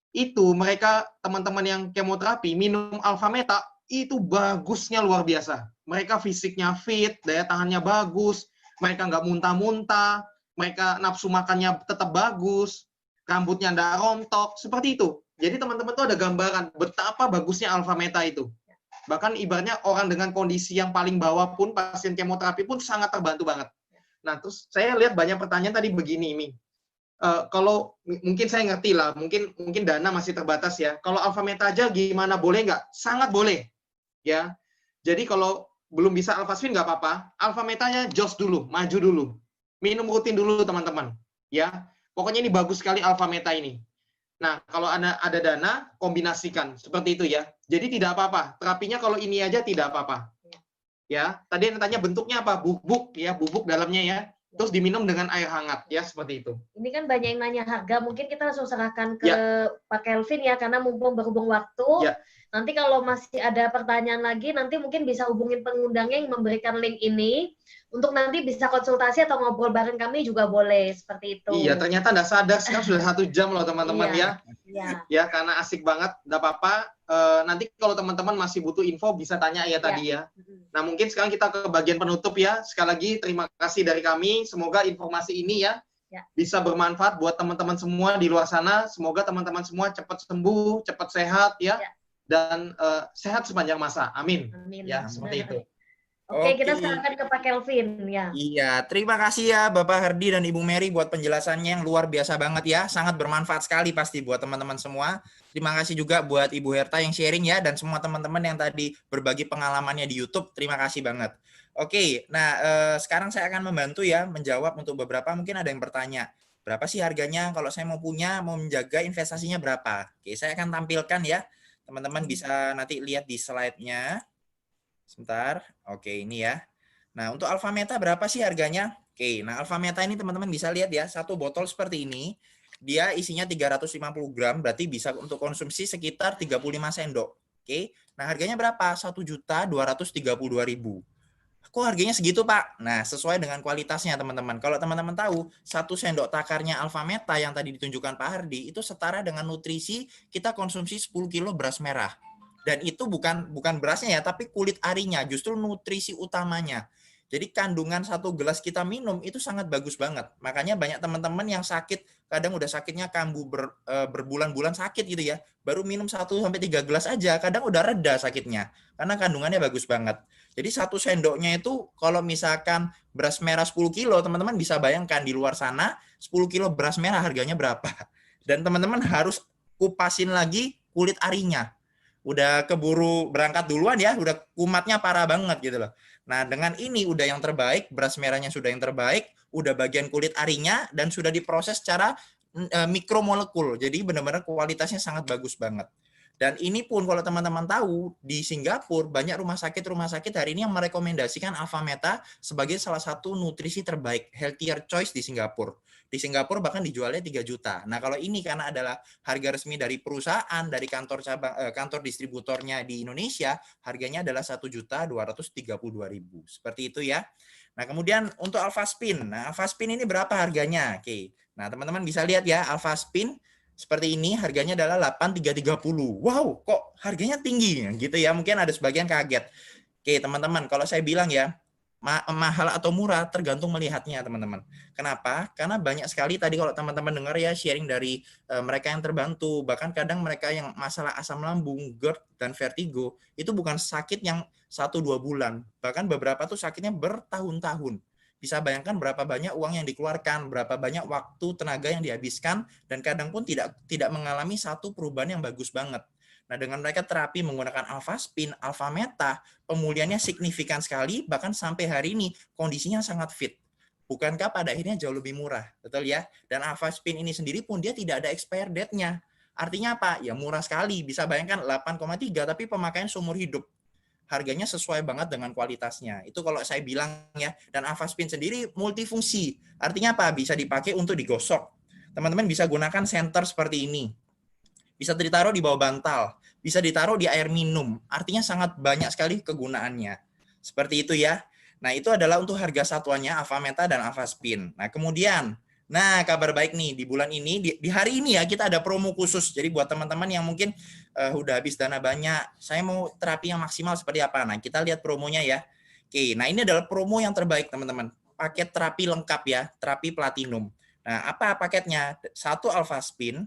Itu mereka, teman-teman yang kemoterapi, minum Alpha Meta, itu bagusnya luar biasa. Mereka fisiknya fit, daya tahannya bagus, mereka nggak muntah-muntah, mereka nafsu makannya tetap bagus, rambutnya nggak rontok, seperti itu. Jadi teman-teman tuh ada gambaran betapa bagusnya Alpha Meta itu. Bahkan ibaratnya orang dengan kondisi yang paling bawah pun, pasien kemoterapi pun sangat terbantu banget. Nah, terus saya lihat banyak pertanyaan tadi begini, Mi. Kalau mungkin saya ngerti lah, mungkin dana masih terbatas ya. Kalau Alpha Meta aja gimana, boleh nggak? Sangat boleh. Ya, jadi kalau belum bisa Alpha Spin nggak apa-apa, Alpha Metanya jos dulu, maju dulu, minum rutin dulu teman-teman, ya. Pokoknya ini bagus sekali Alpha Meta ini. Nah, kalau ada dana, kombinasikan seperti itu ya. Jadi tidak apa-apa, terapinya kalau ini aja tidak apa-apa. Ya, tadi yang tanya bentuknya apa? Bubuk ya, bubuk dalamnya ya. Terus diminum dengan air hangat ya, seperti itu. Ini kan banyak yang nanya harga, mungkin kita langsung serahkan ke Pak Kelvin ya, karena mumpung berhubung waktu. Nanti kalau masih ada pertanyaan lagi, nanti mungkin bisa hubungin pengundangnya yang memberikan link ini, untuk nanti bisa konsultasi atau ngobrol bareng kami juga boleh, seperti itu. Iya, ternyata nggak sadar, sekarang sudah 1 jam loh teman-teman ya. Ya, karena asik banget, nggak apa-apa. Nanti kalau teman-teman masih butuh info, bisa tanya ya tadi ya. Nah, mungkin sekarang kita ke bagian penutup ya. Sekali lagi, terima kasih dari kami. Semoga informasi ini ya bisa bermanfaat buat teman-teman semua di luar sana. Semoga teman-teman semua cepat sembuh, cepat sehat ya. Dan sehat sepanjang masa. Amin. Ya, seperti itu. Oke, kita serahkan ke Pak Kelvin ya. Iya, terima kasih ya Bapak Hardi dan Ibu Mary buat penjelasannya yang luar biasa banget ya. Sangat bermanfaat sekali pasti buat teman-teman semua. Terima kasih juga buat Ibu Herta yang sharing ya, dan semua teman-teman yang tadi berbagi pengalamannya di YouTube. Terima kasih banget. Oke, nah sekarang saya akan membantu ya menjawab untuk beberapa, mungkin ada yang bertanya. Berapa sih harganya kalau saya mau punya, mau menjaga investasinya berapa? Oke, saya akan tampilkan ya. Teman-teman bisa nanti lihat di slide-nya. Sebentar. Oke, ini ya. Nah, untuk Alpha Meta berapa sih harganya? Oke, nah Alpha Meta ini teman-teman bisa lihat ya, satu botol seperti ini. Dia isinya 350 gram, berarti bisa untuk konsumsi sekitar 35 sendok. Oke, nah harganya berapa? 1.232.000. Kok harganya segitu, Pak? Nah, sesuai dengan kualitasnya, teman-teman. Kalau teman-teman tahu, 1 sendok takarnya Alpha Meta yang tadi ditunjukkan Pak Hardi, itu setara dengan nutrisi kita konsumsi 10 kilo beras merah. Dan itu bukan berasnya ya, tapi kulit arinya, justru nutrisi utamanya. Jadi kandungan 1 gelas kita minum itu sangat bagus banget. Makanya banyak teman-teman yang sakit, kadang udah sakitnya kambuh berbulan-bulan sakit gitu ya. Baru minum 1-3 gelas aja, kadang udah reda sakitnya. Karena kandungannya bagus banget. Jadi 1 sendoknya itu kalau misalkan beras merah 10 kilo, teman-teman bisa bayangkan di luar sana 10 kilo beras merah harganya berapa. Dan teman-teman harus kupasin lagi kulit arinya. Udah keburu berangkat duluan ya, udah kumatnya parah banget gitu loh. Nah, dengan ini udah yang terbaik, beras merahnya sudah yang terbaik, udah bagian kulit arinya, dan sudah diproses secara mikromolekul. Jadi benar-benar kualitasnya sangat bagus banget. Dan ini pun kalau teman-teman tahu, di Singapura banyak rumah sakit hari ini yang merekomendasikan Alpha Meta sebagai salah satu nutrisi terbaik, healthier choice di Singapura. Di Singapura bahkan dijualnya 3 juta. Nah, kalau ini karena adalah harga resmi dari perusahaan, dari kantor distributornya di Indonesia, harganya adalah 1.232.000. Seperti itu ya. Nah, kemudian untuk Alpha Spin. Nah, Alpha Spin ini berapa harganya? Oke. Nah, teman-teman bisa lihat ya, Alpha Spin seperti ini harganya adalah 8.330. Wow, kok harganya tinggi gitu ya? Mungkin ada sebagian kaget. Oke, teman-teman, kalau saya bilang ya, mahal atau murah tergantung melihatnya, teman-teman. Kenapa? Karena banyak sekali tadi kalau teman-teman dengar ya sharing dari mereka yang terbantu, bahkan kadang mereka yang masalah asam lambung, GERD, dan vertigo, itu bukan sakit yang 1-2 bulan, bahkan beberapa tuh sakitnya bertahun-tahun. Bisa bayangkan berapa banyak uang yang dikeluarkan, berapa banyak waktu, tenaga yang dihabiskan, dan kadang pun tidak mengalami satu perubahan yang bagus banget. Nah, dengan mereka terapi menggunakan alpha spin, alpha meta, pemulihannya signifikan sekali, bahkan sampai hari ini kondisinya sangat fit. Bukankah pada akhirnya jauh lebih murah, betul ya? Dan alpha spin ini sendiri pun dia tidak ada expire date-nya. Artinya apa? Ya murah sekali, bisa bayangkan 8,3 tapi pemakaian seumur hidup. Harganya sesuai banget dengan kualitasnya. Itu kalau saya bilang ya. Dan alpha spin sendiri multifungsi. Artinya apa? Bisa dipakai untuk digosok. Teman-teman bisa gunakan senter seperti ini. Bisa ditaruh di bawah bantal, bisa ditaruh di air minum. Artinya sangat banyak sekali kegunaannya. Seperti itu ya. Nah, itu adalah untuk harga satuannya alpha meta dan alpha spin. Nah, kemudian kabar baik nih di bulan ini di hari ini ya kita ada promo khusus. Jadi buat teman-teman yang mungkin udah habis dana banyak, saya mau terapi yang maksimal seperti apa. Nah, kita lihat promonya ya. Oke, nah ini adalah promo yang terbaik teman-teman. Paket terapi lengkap ya, terapi platinum. Nah, apa paketnya? 1 alpha spin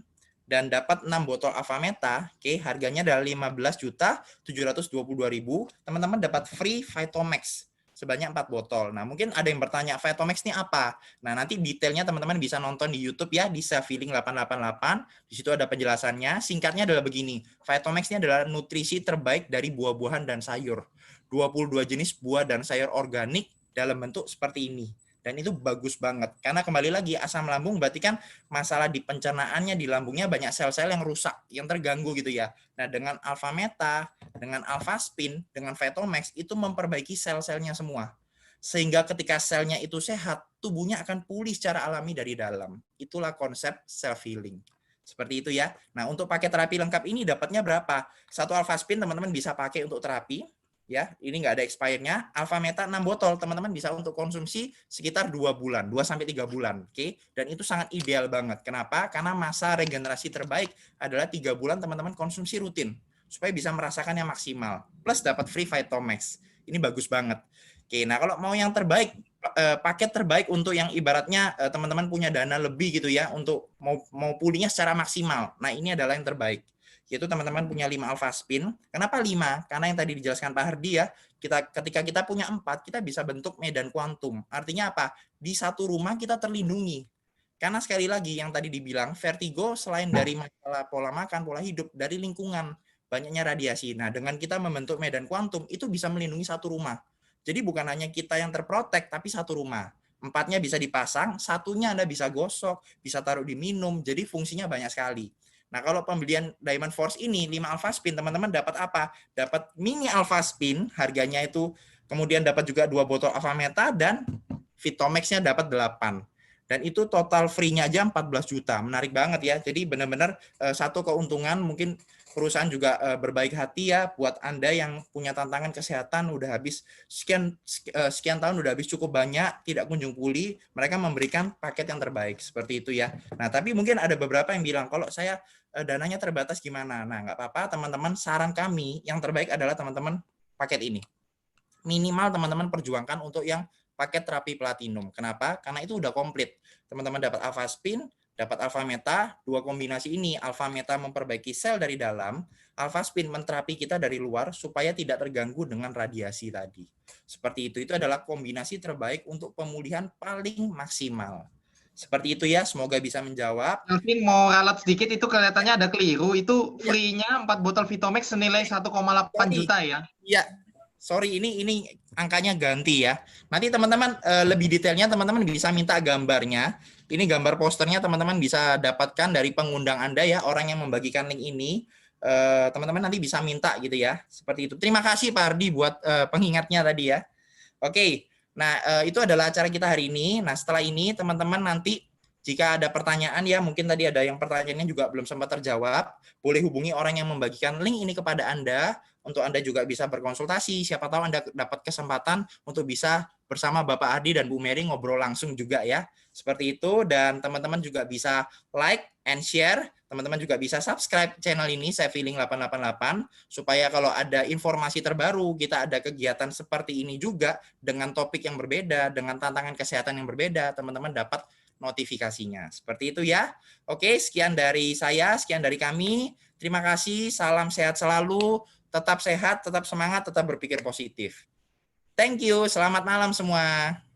dan dapat 6 botol alpha meta, oke, harganya adalah 15.722.000. Teman-teman dapat free Vitomax sebanyak 4 botol. Nah, mungkin ada yang bertanya, Vitomax ini apa? Nah, nanti detailnya teman-teman bisa nonton di YouTube ya, di Self-Healing 888. Di situ ada penjelasannya. Singkatnya adalah begini, Vitomax ini adalah nutrisi terbaik dari buah-buahan dan sayur. 22 jenis buah dan sayur organik dalam bentuk seperti ini. Dan itu bagus banget. Karena kembali lagi asam lambung berarti kan masalah di pencernaannya, di lambungnya banyak sel-sel yang rusak, yang terganggu gitu ya. Nah, dengan alpha meta, dengan alpha spin, dengan Vitomax itu memperbaiki sel-selnya semua. Sehingga ketika selnya itu sehat, tubuhnya akan pulih secara alami dari dalam. Itulah konsep self-healing. Seperti itu ya. Nah, untuk paket terapi lengkap ini dapatnya berapa? 1 alpha spin teman-teman bisa pakai untuk terapi. Ya, ini nggak ada expirednya. Alpha meta 6 botol, teman-teman bisa untuk konsumsi sekitar 2 bulan, 2-3 bulan. Oke, dan itu sangat ideal banget. Kenapa? Karena masa regenerasi terbaik adalah 3 bulan teman-teman konsumsi rutin, supaya bisa merasakan yang maksimal. Plus dapat free Vitomax. Ini bagus banget. Oke, nah kalau mau yang terbaik, paket terbaik untuk yang ibaratnya teman-teman punya dana lebih gitu ya, untuk mau pulihnya secara maksimal. Nah, ini adalah yang terbaik. Yaitu teman-teman punya 5 alpha spin. Kenapa 5? Karena yang tadi dijelaskan Pak Hardi ya, ketika kita punya 4, kita bisa bentuk medan kuantum. Artinya apa? Di satu rumah kita terlindungi. Karena sekali lagi yang tadi dibilang, vertigo selain dari masalah pola makan, pola hidup, dari lingkungan, banyaknya radiasi. Nah, dengan kita membentuk medan kuantum, itu bisa melindungi satu rumah. Jadi bukan hanya kita yang terprotek, tapi satu rumah. 4-nya bisa dipasang, 1-nya Anda bisa gosok, bisa taruh di minum, jadi fungsinya banyak sekali. Nah, kalau pembelian Diamond Force ini 5 alpha spin, teman-teman dapat apa? Dapat mini alpha spin, harganya itu, kemudian dapat juga 2 botol alpha meta dan Vitomax-nya dapat 8. Dan itu total free-nya aja 14 juta. Menarik banget ya. Jadi benar-benar satu keuntungan, mungkin perusahaan juga berbaik hati ya buat Anda yang punya tantangan kesehatan, udah habis sekian tahun, udah habis cukup banyak, tidak kunjung pulih, mereka memberikan paket yang terbaik seperti itu ya. Nah, tapi mungkin ada beberapa yang bilang kalau saya dananya terbatas gimana? Nah, nggak apa-apa teman-teman, saran kami yang terbaik adalah teman-teman paket ini. Minimal teman-teman perjuangkan untuk yang paket terapi platinum. Kenapa? Karena itu udah komplit. Teman-teman dapat alpha spin, dapat alpha meta, 2 kombinasi ini. Alpha meta memperbaiki sel dari dalam, alpha spin menterapi kita dari luar supaya tidak terganggu dengan radiasi tadi. Seperti itu adalah kombinasi terbaik untuk pemulihan paling maksimal. Seperti itu ya, semoga bisa menjawab. Mungkin mau ralat sedikit, itu kelihatannya ada keliru. Itu free-nya 4 botol Vitomax senilai 1,8 juta ya. Iya. Sorry, ini angkanya ganti ya. Nanti teman-teman lebih detailnya teman-teman bisa minta gambarnya. Ini gambar posternya teman-teman bisa dapatkan dari pengundang Anda ya, orang yang membagikan link ini. Teman-teman nanti bisa minta gitu ya. Seperti itu. Terima kasih Pak Ardi buat pengingatnya tadi ya. Oke. Nah, itu adalah acara kita hari ini. Nah, setelah ini teman-teman nanti jika ada pertanyaan ya, mungkin tadi ada yang pertanyaannya juga belum sempat terjawab, boleh hubungi orang yang membagikan link ini kepada Anda, untuk Anda juga bisa berkonsultasi, siapa tahu Anda dapat kesempatan untuk bisa bersama Bapak Ardi dan Bu Mary ngobrol langsung juga ya. Seperti itu, dan teman-teman juga bisa like and share, teman-teman juga bisa subscribe channel ini, Saya Feeling 888, supaya kalau ada informasi terbaru, kita ada kegiatan seperti ini juga, dengan topik yang berbeda, dengan tantangan kesehatan yang berbeda, teman-teman dapat notifikasinya. Seperti itu ya. Oke, sekian dari saya, sekian dari kami. Terima kasih, salam sehat selalu, tetap sehat, tetap semangat, tetap berpikir positif. Thank you, selamat malam semua.